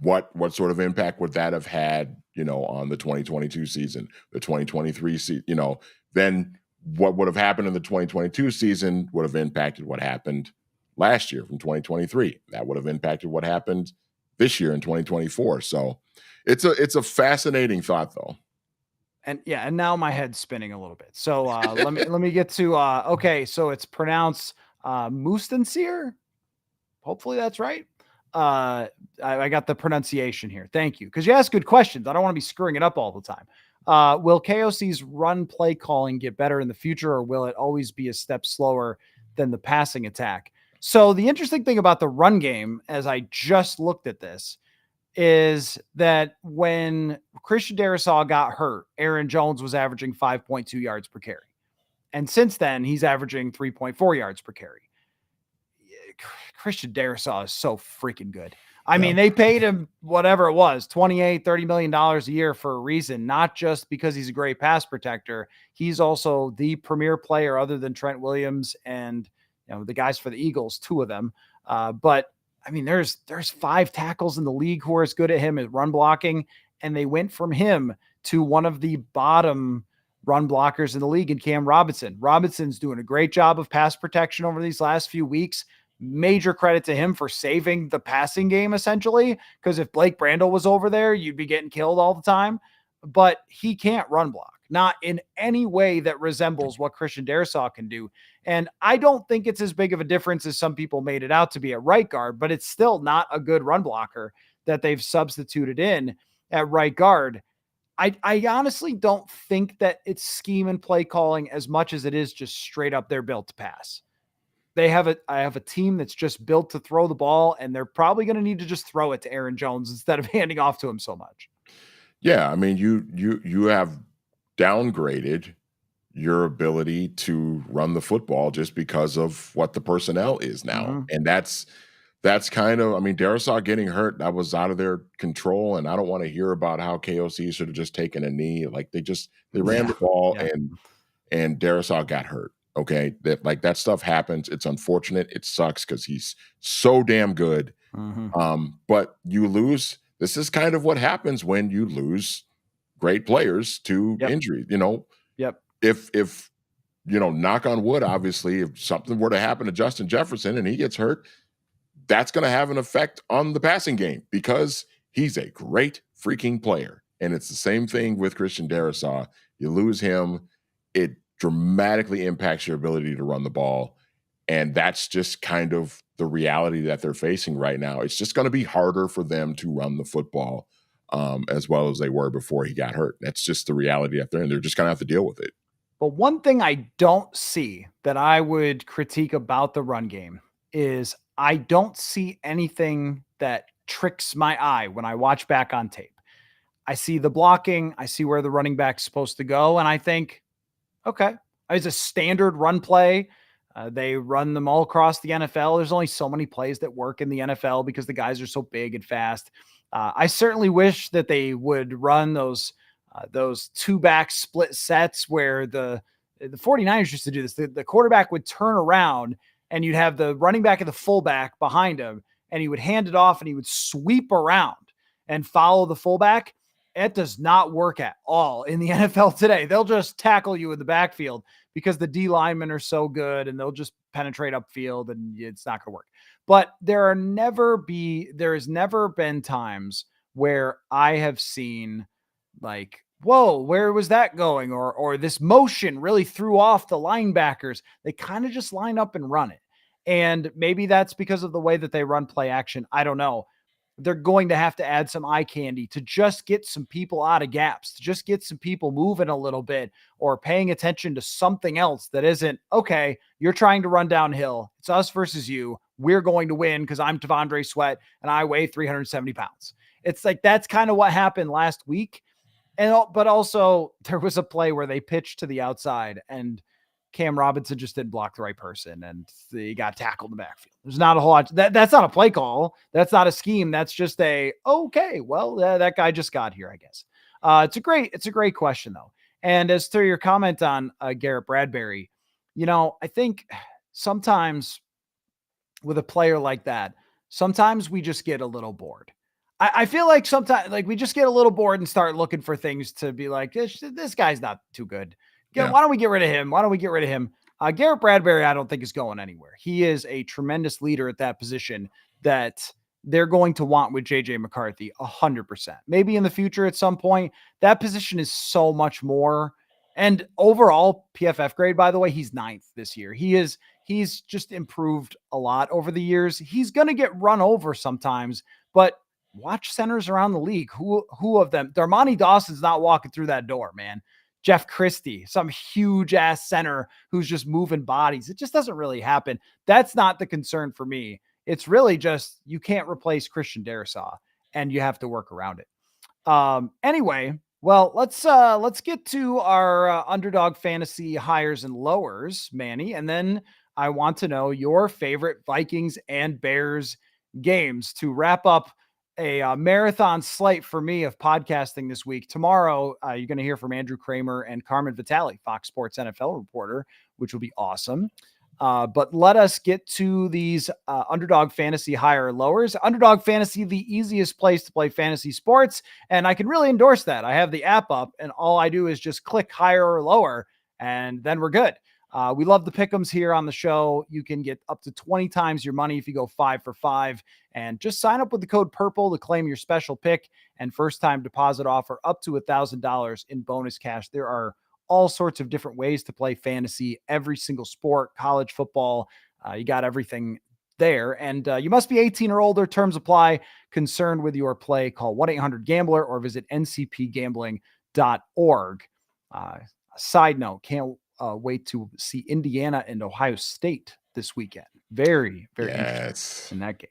What sort of impact would that have had, on the 2022 season, the 2023 season, then what would have happened in the 2022 season would have impacted what happened last year from 2023. That would have impacted what happened this year in 2024. So it's a fascinating thought though. And now my head's spinning a little bit. So let me get to okay, so it's pronounced Mustansir. Hopefully that's right. I got the pronunciation here. Thank you. Because you ask good questions. I don't want to be screwing it up all the time. Will KOC's run play calling get better in the future, or will it always be a step slower than the passing attack? So the interesting thing about the run game, as I just looked at this, is that when Christian Darrisaw got hurt, Aaron Jones was averaging 5.2 yards per carry. And since then, he's averaging 3.4 yards per carry. Christian Darrisaw is so freaking good. I mean, they paid him whatever it was, $28-30 million a year for a reason, not just because he's a great pass protector. He's also the premier player other than Trent Williams and the guys for the Eagles, two of them. But I mean, there's 5 tackles in the league who are as good at him at run blocking, and they went from him to one of the bottom run blockers in the league in Cam Robinson. Robinson's doing a great job of pass protection over these last few weeks. Major credit to him for saving the passing game, essentially, because if Blake Brandel was over there, you'd be getting killed all the time. But he can't run block, not in any way that resembles what Christian Darrisaw can do. And I don't think it's as big of a difference as some people made it out to be at right guard, but it's still not a good run blocker that they've substituted in at right guard. I honestly don't think that it's scheme and play calling as much as it is just straight up they're built to pass. I have a team that's just built to throw the ball, and they're probably going to need to just throw it to Aaron Jones instead of handing off to him so much. Yeah, I mean, you have downgraded your ability to run the football just because of what the personnel is now. Mm-hmm. And that's kind of, I mean, Darrisaw getting hurt, that was out of their control. And I don't want to hear about how KOC should have just taken a knee. Like they ran the ball and Darrisaw got hurt. Okay. That stuff happens. It's unfortunate. It sucks because he's so damn good. Mm-hmm. But you lose. This is kind of what happens when you lose great players to injury. If knock on wood, obviously, if something were to happen to Justin Jefferson and he gets hurt, that's going to have an effect on the passing game because he's a great freaking player. And it's the same thing with Christian Darrisaw. You lose him, it dramatically impacts your ability to run the ball. And that's just kind of the reality that they're facing right now. It's just going to be harder for them to run the football. as well as they were before he got hurt. That's just the reality out there, and they're just going to have to deal with it. But one thing I don't see that I would critique about the run game is I don't see anything that tricks my eye when I watch back on tape. I see the blocking, I see where the running back's supposed to go, and I think, okay, it's a standard run play. They run them all across the NFL. There's only so many plays that work in the NFL because the guys are so big and fast. I certainly wish that they would run those two-back split sets where the 49ers used to do this. The quarterback would turn around and you'd have the running back and the fullback behind him, and he would hand it off and he would sweep around and follow the fullback. It does not work at all in the NFL today. They'll just tackle you in the backfield because the D linemen are so good and they'll just penetrate upfield and it's not going to work. But there has never been times where I have seen like, whoa, where was that going? Or this motion really threw off the linebackers. They kind of just line up and run it. And maybe that's because of the way that they run play action. I don't know. They're going to have to add some eye candy to just get some people out of gaps, to just get some people moving a little bit or paying attention to something else that isn't, okay, you're trying to run downhill. It's us versus you. We're going to win because I'm T'Vondre Sweat and I weigh 370 pounds. It's like, that's kind of what happened last week. But also there was a play where they pitched to the outside and Cam Robinson just didn't block the right person and he got tackled in the backfield. There's not a whole lot. That's not a play call. That's not a scheme. That's just okay, well, that guy just got here, I guess. It's a great question though. And as to your comment on Garrett Bradbury, I think sometimes with a player like that, sometimes we just get a little bored. I feel like sometimes like we just get a little bored and start looking for things to be like, this guy's not too good. Yeah. Why don't we get rid of him? Garrett Bradbury, I don't think is going anywhere. He is a tremendous leader at that position that they're going to want with JJ McCarthy 100%. Maybe in the future at some point, that position is so much more. And overall PFF grade, by the way, he's 9th this year. He's just improved a lot over the years. He's going to get run over sometimes, but watch centers around the league. Who of them? Darmani Dawson's not walking through that door, man. Jeff Christie, some huge ass center who's just moving bodies. It just doesn't really happen. That's not the concern for me. It's really just, you can't replace Christian Darrisaw and you have to work around it. Anyway, well, let's get to our Underdog fantasy hires and lowers, Manny. And then I want to know your favorite Vikings and Bears games to wrap up a marathon slate for me of podcasting this week. Tomorrow, you're going to hear from Andrew Kramer and Carmen Vitale, Fox Sports NFL reporter, which will be awesome. But let us get to these Underdog fantasy higher or lowers. Underdog fantasy, the easiest place to play fantasy sports. And I can really endorse that. I have the app up and all I do is just click higher or lower and then we're good. We love the pick'ems here on the show. You can get up to 20 times your money if you go 5 for 5 and just sign up with the code PURPLE to claim your special pick and first time deposit offer up to $1,000 in bonus cash. There are all sorts of different ways to play fantasy, every single sport, college football. You got everything there. And you must be 18 or older. Terms apply. Concerned with your play, call 1-800-GAMBLER or visit ncpgambling.org. Side note, can't wait to see Indiana and Ohio State this weekend. Very, very interesting in that game.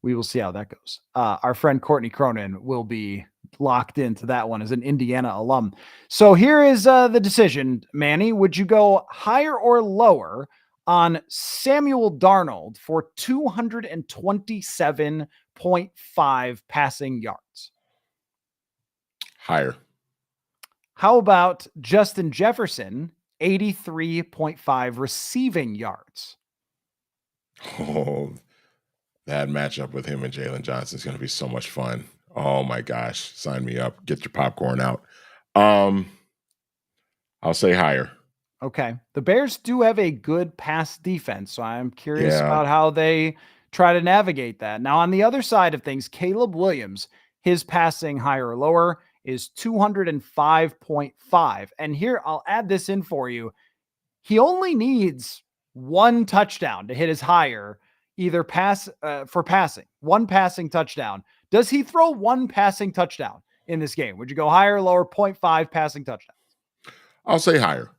We will see how that goes. Our friend Courtney Cronin will be locked into that one as an Indiana alum. So here is the decision, Manny. Would you go higher or lower on Samuel Darnold for 227.5 passing yards? Higher. How about Justin Jefferson, 83.5 receiving yards? Oh, that matchup with him and Jalen Johnson is going to be so much fun. Oh my gosh. Sign me up. Get your popcorn out. I'll say higher. Okay. The Bears do have a good pass defense, so I'm curious about how they try to navigate that. Now, on the other side of things, Caleb Williams, his passing higher or lower is 205.5. And here, I'll add this in for you. He only needs one touchdown to hit his higher, either pass for passing, one passing touchdown Does he throw one passing touchdown in this game? Would you go higher or lower? 0.5 passing touchdown. I'll say higher.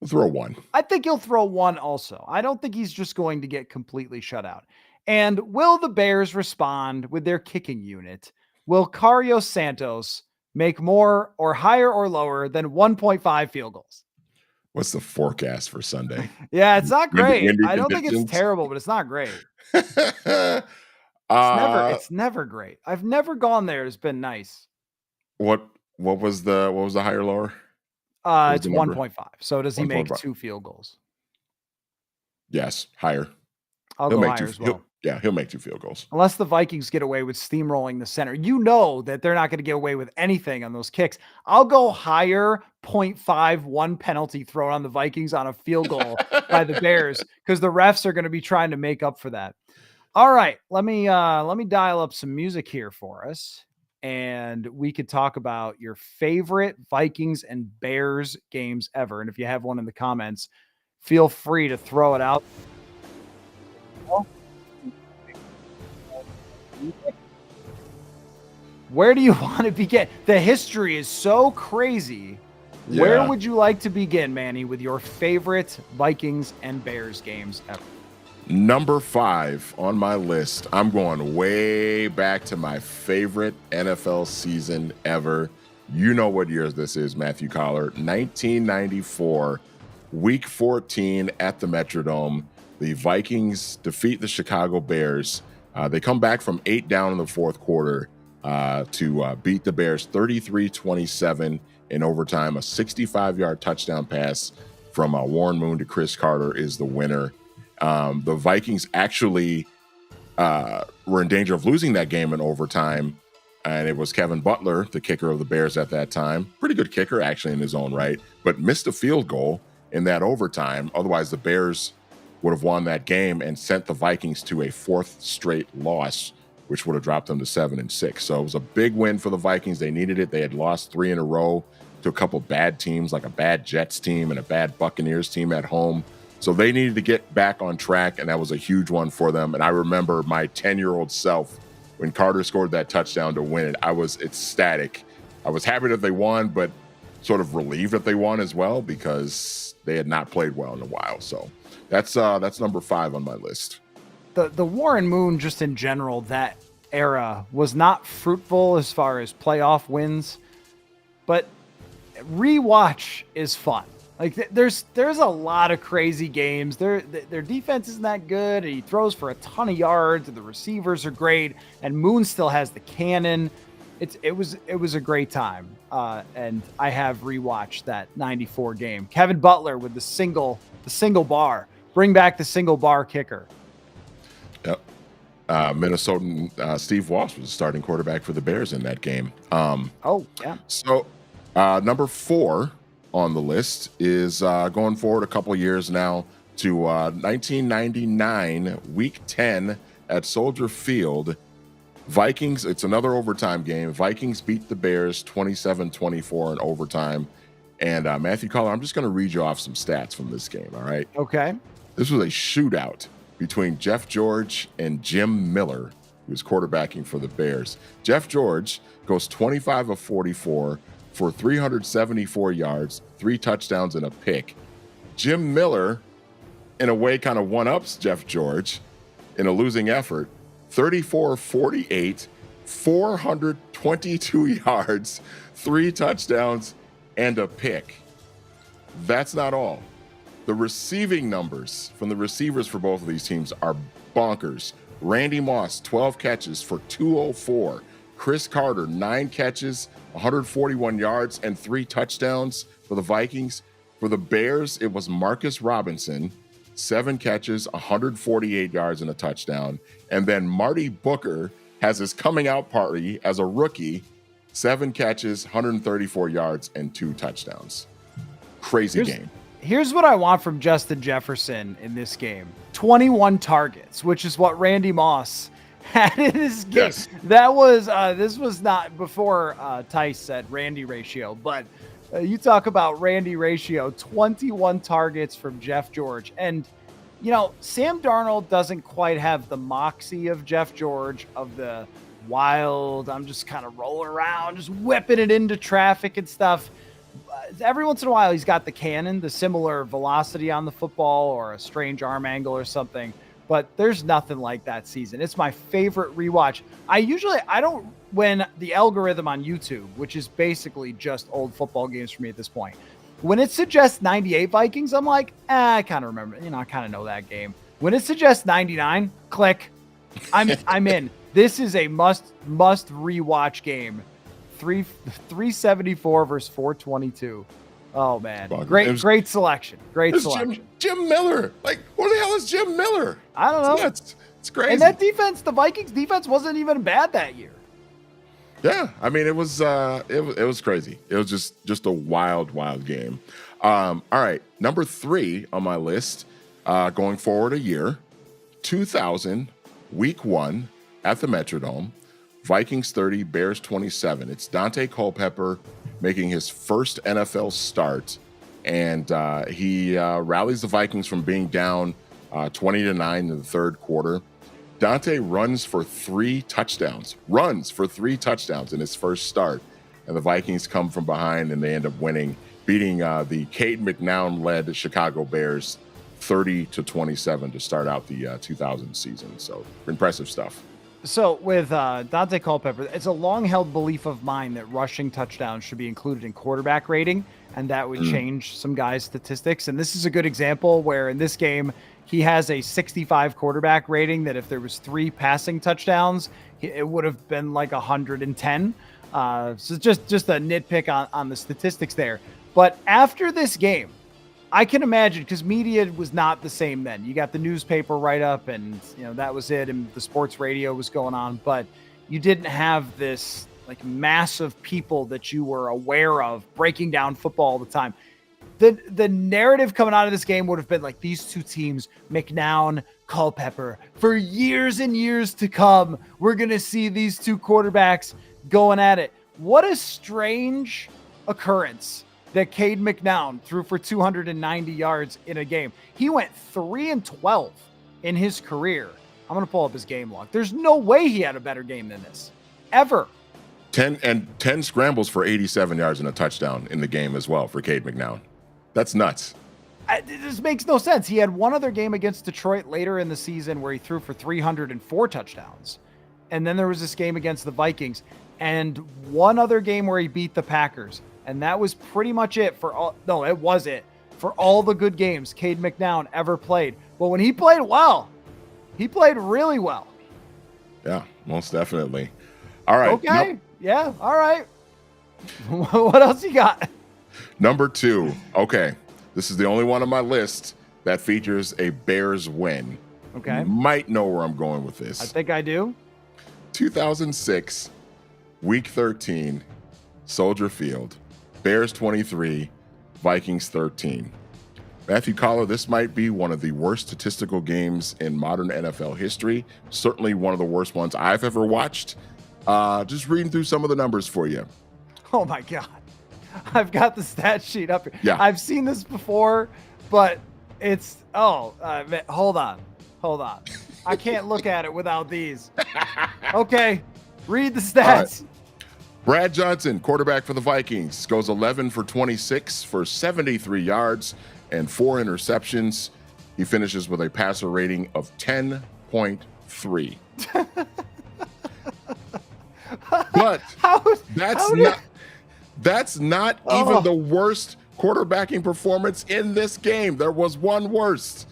We'll throw one. I think he'll throw one also. I don't think he's just going to get completely shut out. And will the Bears respond with their kicking unit? Will Cario Santos make more or higher or lower than 1.5 field goals? What's the forecast for Sunday? Yeah, it's not great. Windy I don't think it's conditions? terrible, but it's not great. uh, It's never great. I've never gone there. It's been nice. what was the higher lower? It's 1.5. So does he make 1.5. 2 field goals? Yes, higher. I'll go higher as well. He'll make 2 field goals. Unless the Vikings get away with steamrolling the center. You know that they're not going to get away with anything on those kicks. I'll go higher, 0.5, 1 penalty thrown on the Vikings on a field goal by the Bears, because the refs are going to be trying to make up for that. All right, let me dial up some music here for us, and we could talk about your favorite Vikings and Bears games ever. And if you have one in the comments, feel free to throw it out. Where do you want to begin? The history is so crazy. Yeah. Where would you like to begin, Manny, with your favorite Vikings and Bears games ever? Number 5 on my list. I'm going way back to my favorite NFL season ever. You know what year this is, Matthew Coller. 1994, Week 14 at the Metrodome. The Vikings defeat the Chicago Bears. They come back from 8 down in the fourth quarter to beat the Bears 33-27 in overtime. A 65-yard touchdown pass from Warren Moon to Chris Carter is the winner. The Vikings actually were in danger of losing that game in overtime, and it was Kevin Butler, the kicker of the Bears at that time. Pretty good kicker, actually, in his own right, but missed a field goal in that overtime. Otherwise, the Bears would have won that game and sent the Vikings to a 4th straight loss, which would have dropped them to 7-6. So it was a big win for the Vikings. They needed it. They had lost 3 in a row to a couple bad teams, like a bad Jets team and a bad Buccaneers team at home. So they needed to get back on track, and that was a huge one for them. And I remember my 10-year-old self, when Carter scored that touchdown to win it, I was ecstatic. I was happy that they won, but sort of relieved that they won as well, because they had not played well in a while. So that's number 5 on my list. The Warren Moon, just in general, that era was not fruitful as far as playoff wins, but rewatch is fun. Like there's a lot of crazy games. Their defense isn't that good. And he throws for a ton of yards, and the receivers are great. And Moon still has the cannon. It was a great time. And I have rewatched that 94 game. Kevin Butler with the single bar. Bring back the single bar kicker. Yep. Minnesotan Steve Walsh was the starting quarterback for the Bears in that game. Oh yeah. So number 4 on the list is going forward a couple years now to 1999, Week 10 at Soldier Field. Vikings, it's another overtime game. Vikings beat the Bears 27-24 in overtime. And Matthew Coller, I'm just going to read you off some stats from this game, all right? Okay. This was a shootout between Jeff George and Jim Miller, who was quarterbacking for the Bears. Jeff George goes 25 of 44 for 374 yards, 3 touchdowns, and a pick. Jim Miller, in a way, kind of one-ups Jeff George in a losing effort. 34 of 48, 422 yards, 3 touchdowns, and a pick. That's not all. The receiving numbers from the receivers for both of these teams are bonkers. Randy Moss, 12 catches for 204. Chris Carter, 9 catches, 141 yards, and 3 touchdowns for the Vikings. For the Bears, it was Marcus Robinson, 7 catches, 148 yards, and a touchdown. And then Marty Booker has his coming out party as a rookie, 7 catches, 134 yards, and 2 touchdowns. Crazy game. Here's what I want from Justin Jefferson in this game. 21 targets, which is what Randy Moss had in this game. Yes. That was this was not before Tice said Randy ratio, but you talk about Randy ratio, 21 targets from Jeff George. And you know, Sam Darnold doesn't quite have the moxie of Jeff George, of the wild. I'm just kind of rolling around, just whipping it into traffic and stuff. Every once in a while, he's got the cannon, the similar velocity on the football or a strange arm angle or something. But there's nothing like that season. It's my favorite rewatch. When the algorithm on YouTube, which is basically just old football games for me at this point, when it suggests 98 Vikings, I'm like, I kind of remember, I kind of know that game. When it suggests 99, click. I'm in. This is a must rewatch game. 374 versus 422. Oh man, great selection. Great selection. Jim Miller. Like, what the hell is Jim Miller? I don't know. It's crazy. And that defense, the Vikings defense, wasn't even bad that year. Yeah, I mean, it was crazy. It was just a wild game. All right, number 3 on my list, going forward a year, 2000, week 1 at the Metrodome, Vikings 30, Bears 27. It's Dante Culpepper making his first NFL start, and he rallies the Vikings from being down 20-9 in the third quarter. Dante runs for 3 touchdowns in his first start, and the Vikings come from behind and they end up winning, beating the Cade McNown-led Chicago Bears 30-27 to start out the 2000 season. So impressive stuff. So with Dante Culpepper, it's a long-held belief of mine that rushing touchdowns should be included in quarterback rating, and that would change some guys' statistics. And this is a good example where in this game, he has a 65 quarterback rating that if there was 3 passing touchdowns, it would have been like 110. So just a nitpick on the statistics there. But after this game, I can imagine, because media was not the same then. You got the newspaper write-up and that was it, and the sports radio was going on, but you didn't have this like mass of people that you were aware of breaking down football all the time. The narrative coming out of this game would have been like these two teams, McNown, Culpepper, for years and years to come, we're going to see these two quarterbacks going at it. What a strange occurrence that Cade McNown threw for 290 yards in a game. He went 3-12 in his career. I'm going to pull up his game log. There's no way he had a better game than this, ever. 10 scrambles for 87 yards and a touchdown in the game as well for Cade McNown. That's nuts. This makes no sense. He had one other game against Detroit later in the season where he threw for 304 touchdowns. And then there was this game against the Vikings and one other game where he beat the Packers. And that was pretty much it for all. No, it was it for all the good games Cade McNown ever played. But when he played well, he played really well. Yeah, most definitely. All right. Okay. Nope. Yeah. All right. What else you got? Number 2. Okay. This is the only one on my list that features a Bears win. Okay. You might know where I'm going with this. I think I do. 2006, week 13, Soldier Field, Bears 23, Vikings 13. Matthew Coller, this might be one of the worst statistical games in modern NFL history. Certainly one of the worst ones I've ever watched. Just reading through some of the numbers for you. Oh my God. I've got the stat sheet up here. Yeah. I've seen this before, but it's, hold on. I can't look at it without these. Okay. Read the stats. Right. Brad Johnson, quarterback for the Vikings, goes 11 for 26 for 73 yards and 4 interceptions. He finishes with a passer rating of 10.3. But that's not even the worst quarterbacking performance in this game. There was one worse.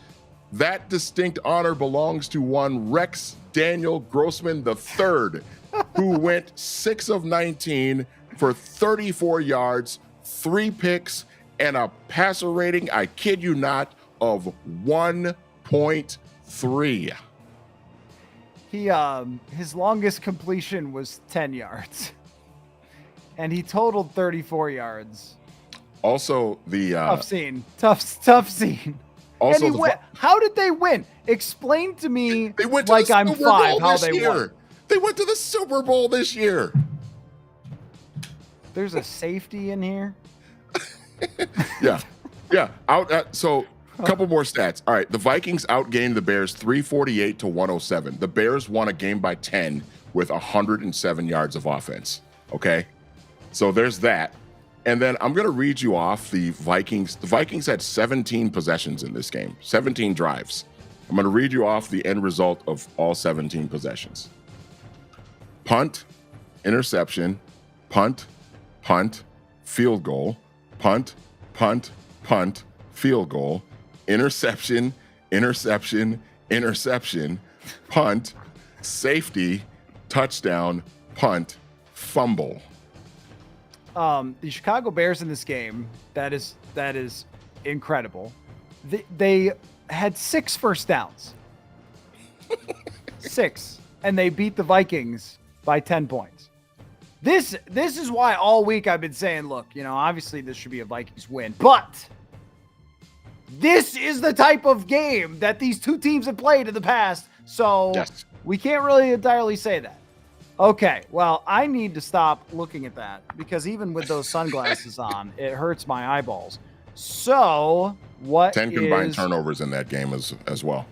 That distinct honor belongs to one Rex Daniel Grossman III, who went 6 of 19 for 34 yards, 3 picks, and a passer rating, I kid you not, of 1.3. His longest completion was 10 yards. And he totaled 34 yards. Also, the tough scene. Also, and how did they win? Explain to me, they went to like the I'm Super 5, Bowl how this they year. won. They went to the Super Bowl this year. There's a safety in here. Yeah. So a couple more stats. All right, the Vikings outgained the Bears 348 to 107. The Bears won a game by 10 with 107 yards of offense. Okay. So there's that. And then I'm going to read you off the Vikings. The Vikings had 17 possessions in this game, 17 drives. I'm going to read you off the end result of all 17 possessions. Punt, interception, punt, punt, field goal, punt, punt, punt, field goal, interception, interception, interception, punt, safety, touchdown, punt, fumble. The Chicago Bears in this game, that is incredible. They had 6 first downs. 6. And they beat the Vikings by 10 points. This is why all week I've been saying, look, obviously this should be a Vikings win, but this is the type of game that these two teams have played in the past. So yes, we can't really entirely say that. Okay, well, I need to stop looking at that because even with those sunglasses on, it hurts my eyeballs. So what 10 combined turnovers in that game as well.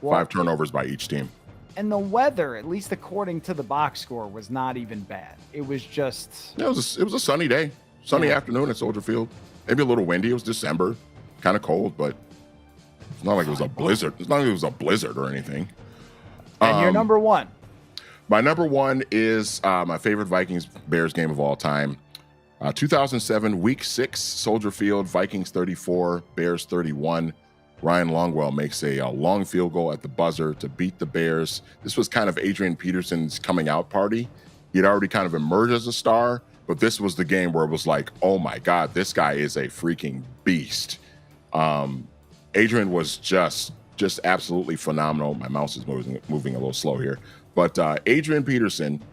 5 turnovers by each team. And the weather, at least according to the box score, was not even bad. It was just... Yeah, it was a sunny day. Sunny afternoon at Soldier Field. Maybe a little windy. It was December. Kind of cold, but it's not like it was a blizzard. It's not like it was a blizzard or anything. And your number one? My number one is my favorite Vikings-Bears game of all time. 2007, Week 6, Soldier Field, Vikings 34, Bears 31. Ryan Longwell makes a long field goal at the buzzer to beat the Bears. This was kind of Adrian Peterson's coming out party. He'd already kind of emerged as a star, but this was the game where it was like, oh my God, this guy is a freaking beast. Adrian was just absolutely phenomenal. My mouse is moving a little slow here. But Adrian Peterson,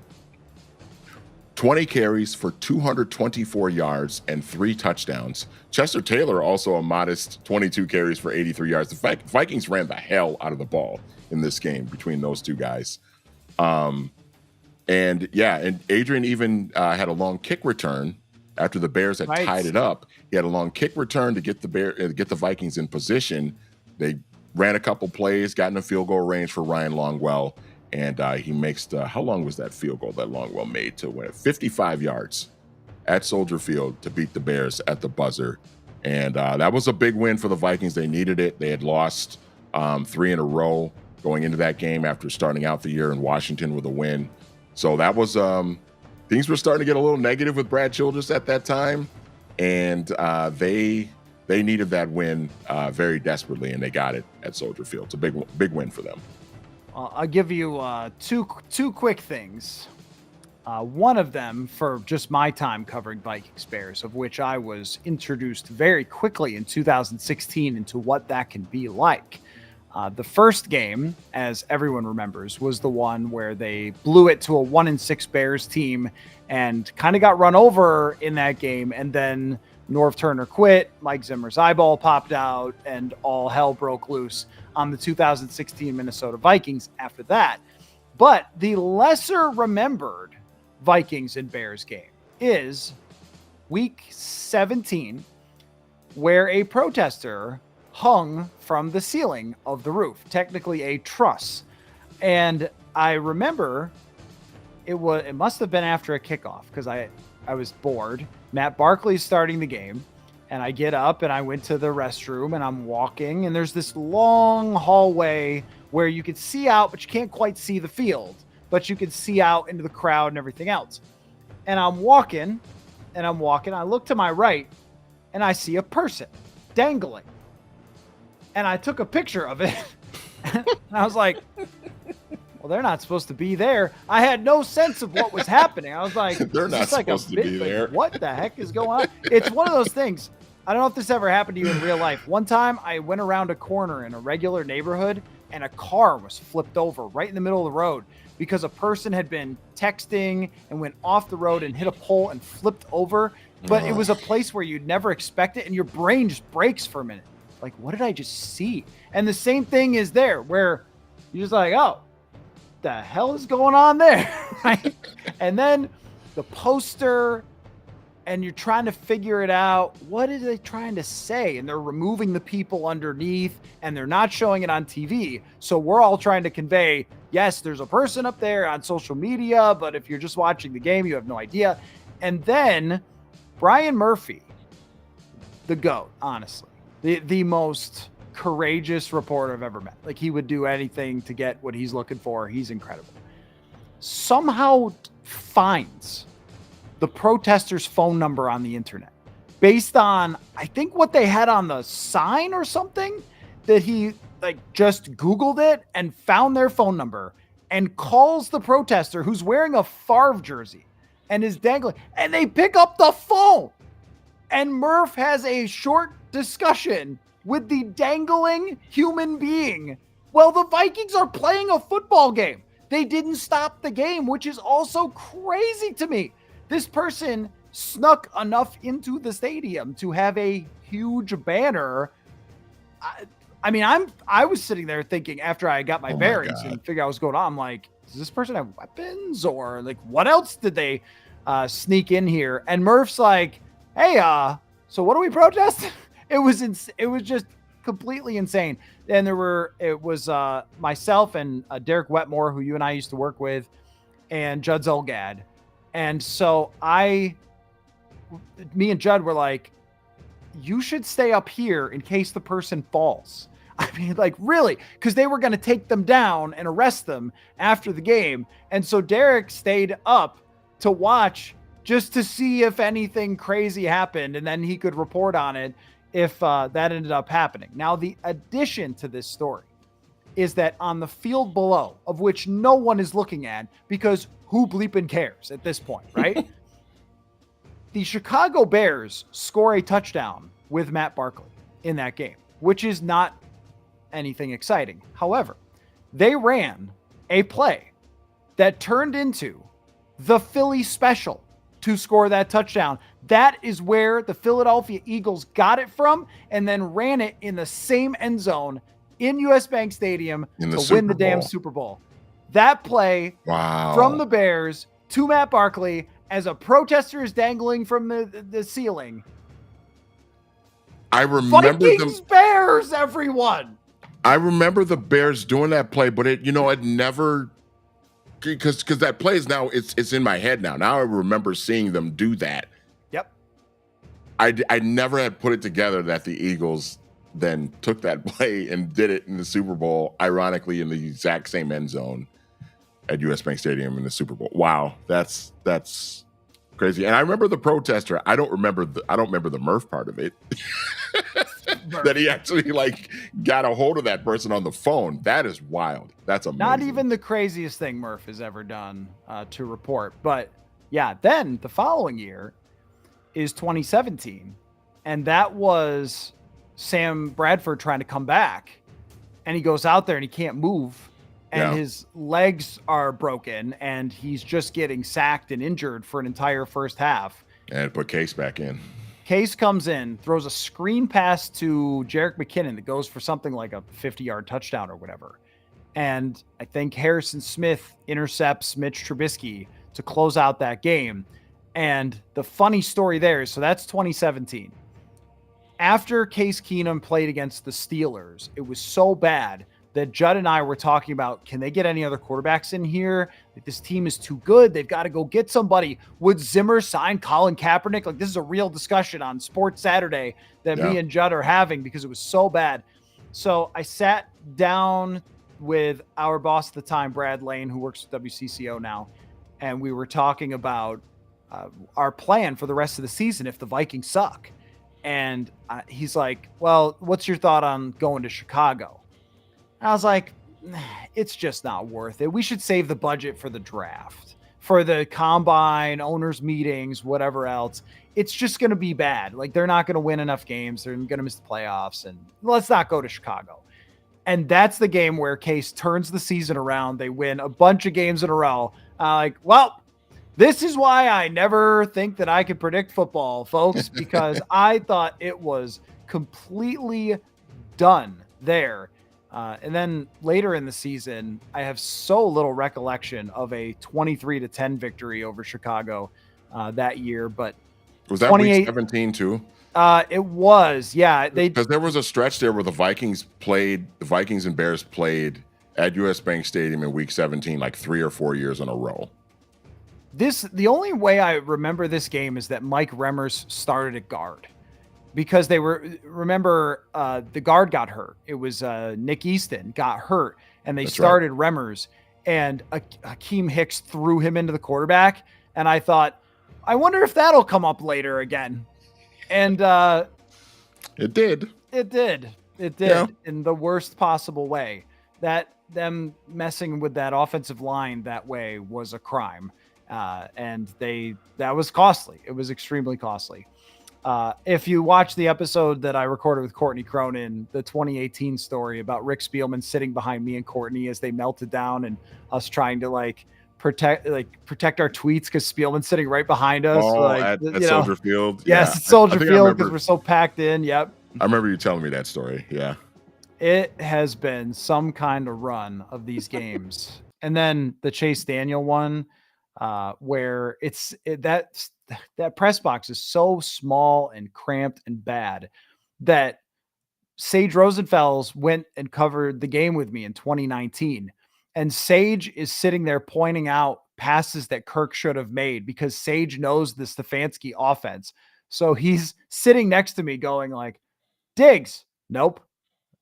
20 carries for 224 yards and 3 touchdowns. Chester Taylor also a modest 22 carries for 83 yards. The Vikings ran the hell out of the ball in this game between those two guys. And Adrian even had a long kick return after the Bears had tied it up. He had a long kick return to get the Vikings in position. They ran a couple plays, got in a field goal range for Ryan Longwell. And he makes how long was that field goal that Longwell made to win it? 55 yards at Soldier Field to beat the Bears at the buzzer. And that was a big win for the Vikings. They needed it. They had lost 3 in a row going into that game after starting out the year in Washington with a win. So that was things were starting to get a little negative with Brad Childress at that time. And they needed that win very desperately, and they got it at Soldier Field. It's a big win for them. I'll give you two quick things. One of them for just my time covering Vikings-Bears, of which I was introduced very quickly in 2016 into what that can be like. The first game, as everyone remembers, was the one where they blew it to a 1-6 Bears team and kind of got run over in that game. And then Norv Turner quit, Mike Zimmer's eyeball popped out, and all hell broke loose on the 2016 Minnesota Vikings after that. But the lesser remembered Vikings and Bears game is week 17, where a protester hung from the ceiling of the roof, technically a truss. And I remember it must have been after a kickoff because I was bored. Matt Barkley's starting the game, and I get up and I went to the restroom and I'm walking, and there's this long hallway where you can see out, but you can't quite see the field, but you can see out into the crowd and everything else. And I'm walking. I look to my right and I see a person dangling. And I took a picture of it. And I was like, well, they're not supposed to be there. I had no sense of what was happening. I was like, they're not supposed to be there. What the heck is going on? It's one of those things. I don't know if this ever happened to you in real life. One time I went around a corner in a regular neighborhood and a car was flipped over right in the middle of the road because a person had been texting and went off the road and hit a pole and flipped over. But it was a place where you'd never expect it, and your brain just breaks for a minute. Like, what did I just see? And the same thing is there, where you're just like, oh, the hell is going on there? Right? And then the poster, and you're trying to figure it out. What are they trying to say? And they're removing the people underneath, and they're not showing it on TV. So we're all trying to convey Yes, there's a person up there on social media, but if you're just watching the game, you have no idea. And then Brian Murphy, the GOAT, honestly, the most courageous reporter I've ever met. Like, he would do anything to get what he's looking for. He's incredible. Somehow finds the protesters' phone number on the internet based on, I think, what they had on the sign or something, that he like just Googled it and found their phone number and calls the protester who's wearing a Favre jersey and is dangling, and they pick up the phone. And Murph has a short discussion with the dangling human being while the Vikings are playing a football game. They didn't stop the game, which is also crazy to me. This person snuck enough into the stadium to have a huge banner. I mean, I was sitting there thinking, after I got my bearings and figured out what's going on, I'm like, does this person have weapons, or like what else did they sneak in here? And Murph's like, hey, so what do we protest? It was just completely insane. And it was myself and Derek Wetmore, who you and I used to work with, and Judd Zolgad. And so me and Judd were like, you should stay up here in case the person falls. I mean, like, really, because they were going to take them down and arrest them after the game. And so Derek stayed up to watch just to see if anything crazy happened, and then he could report on it if that ended up happening. Now, the addition to this story is that on the field below, of which no one is looking at, because who bleeping cares at this point, right? The Chicago Bears score a touchdown with Matt Barkley in that game, which is not anything exciting. However, they ran a play that turned into the Philly special to score that touchdown. That is where the Philadelphia Eagles got it from, and then ran it in the same end zone in US Bank Stadium to win the damn Super Bowl. That play from the Bears to Matt Barkley as a protester is dangling from the ceiling. I remember Vikings-Bears, everyone. I remember the Bears doing that play, but it never, because that play is now it's in my head now. Now I remember seeing them do that. Yep. I never had put it together that the Eagles then took that play and did it in the Super Bowl, ironically in the exact same end zone at US Bank Stadium in the Super Bowl. Wow, that's crazy. And I remember the protester. I don't remember the Murph part of it. That he actually like got a hold of that person on the phone. That is wild. That's amazing. Not even the craziest thing Murph has ever done to report. But yeah, then the following year is 2017. And that was Sam Bradford trying to come back. And he goes out there and he can't move. And his legs are broken. And he's just getting sacked and injured for an entire first half. And put Case back in. Case comes in, throws a screen pass to Jerick McKinnon that goes for something like a 50-yard touchdown or whatever. And I think Harrison Smith intercepts Mitch Trubisky to close out that game. And the funny story there is, so that's 2017. After Case Keenum played against the Steelers, it was so bad that Judd and I were talking about, can they get any other quarterbacks in here? Like, this team is too good. They've got to go get somebody. Would Zimmer sign Colin Kaepernick? Like, this is a real discussion on Sports Saturday that me and Judd are having because it was so bad. So I sat down with our boss at the time, Brad Lane, who works with WCCO now, and we were talking about our plan for the rest of the season if the Vikings suck. And he's like, well, what's your thought on going to Chicago? I was like, it's just not worth it. We should save the budget for the draft, for the combine, owners meetings, whatever else. It's just going to be bad. Like, they're not going to win enough games. They're going to miss the playoffs, and let's not go to Chicago. And that's the game where Case turns the season around. They win a bunch of games in a row. Like, well, this is why I never think that I could predict football, folks, because I thought it was completely done there. And then later in the season, I have so little recollection of a 23-10 victory over Chicago that year. But was that week 17 too? It was, yeah. Because there was a stretch there where the Vikings and Bears played at US Bank Stadium in week 17, like 3 or 4 years in a row. The only way I remember this game is that Mike Remmers started at guard because the guard got hurt. It was Nick Easton got hurt and they started Remmers, and Akeem Hicks threw him into the quarterback. And I thought, I wonder if that'll come up later again. And it did. Yeah. In the worst possible way. That them messing with that offensive line that way was a crime. And that was costly. It was extremely costly. If you watch the episode that I recorded with Courtney Cronin, the 2018 story about Rick Spielman sitting behind me and Courtney as they melted down and us trying to protect our tweets because Spielman's sitting right behind us. At Soldier Field. Yes, at Soldier Field because we're so packed in. Yep. I remember you telling me that story. Yeah. It has been some kind of run of these games. And then the Chase Daniel one, where that press box is so small and cramped and bad that Sage Rosenfels went and covered the game with me in 2019. And Sage is sitting there pointing out passes that Kirk should have made because Sage knows the Stefanski offense. So he's sitting next to me going like, Diggs, nope.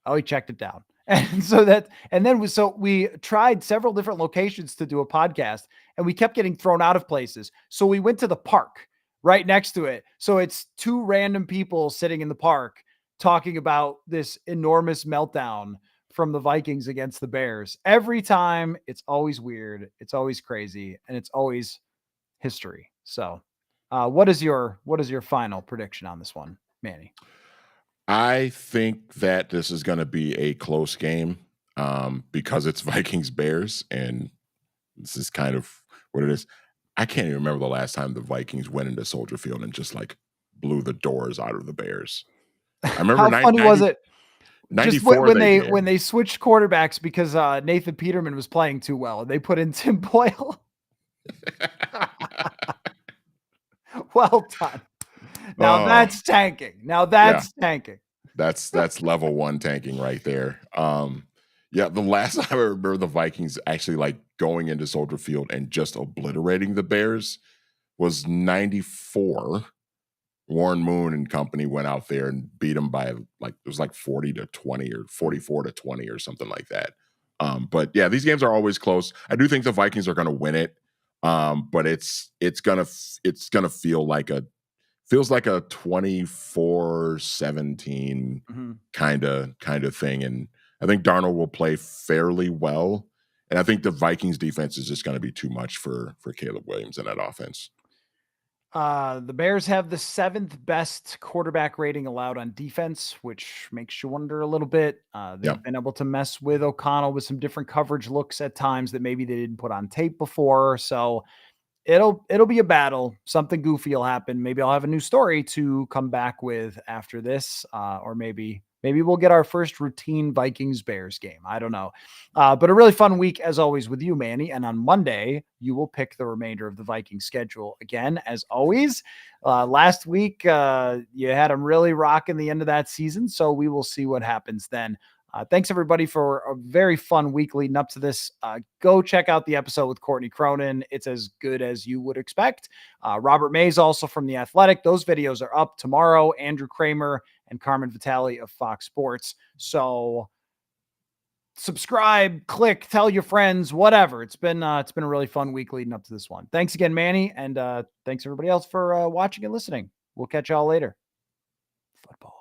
Oh, he checked it down. And so we tried several different locations to do a podcast and we kept getting thrown out of places. So we went to the park right next to it. So it's two random people sitting in the park talking about this enormous meltdown from the Vikings against the Bears. Every time it's always weird. It's always crazy and it's always history. So what is your final prediction on this one, Manny? I think that this is going to be a close game because it's Vikings-Bears, and this is kind of what it is. I can't even remember the last time the Vikings went into Soldier Field and just blew the doors out of the Bears. I remember how funny was it? 94 when they switched quarterbacks because Nathan Peterman was playing too well and they put in Tim Boyle. Well done. Now that's tanking. Tanking. That's level 1 tanking right there. The last time I remember the Vikings actually going into Soldier Field and just obliterating the Bears was 94. Warren Moon and company went out there and beat them by it was 40-20 or 44-20 or something like that. But yeah, these games are always close. I do think the Vikings are going to win it. But it's gonna feel like a 24-17 kind of thing. And I think Darnold will play fairly well. And I think the Vikings defense is just going to be too much for Caleb Williams in that offense. The Bears have the 7th best quarterback rating allowed on defense, which makes you wonder a little bit. They've been able to mess with O'Connell with some different coverage looks at times that maybe they didn't put on tape before. So it'll be a battle. Something goofy will happen. Maybe I'll have a new story to come back with after this, or maybe we'll get our first routine Vikings-Bears game. I don't know. But a really fun week, as always, with you, Manny. And on Monday, you will pick the remainder of the Vikings schedule again, as always. Last week, you had them really rocking the end of that season, so we will see what happens then. Thanks, everybody, for a very fun week leading up to this. Go check out the episode with Courtney Cronin. It's as good as you would expect. Robert Mays, also from The Athletic. Those videos are up tomorrow. Andrew Kramer and Carmen Vitale of Fox Sports. So subscribe, click, tell your friends, whatever. It's been a really fun week leading up to this one. Thanks again, Manny. And thanks everybody else for watching and listening. We'll catch y'all later. Football.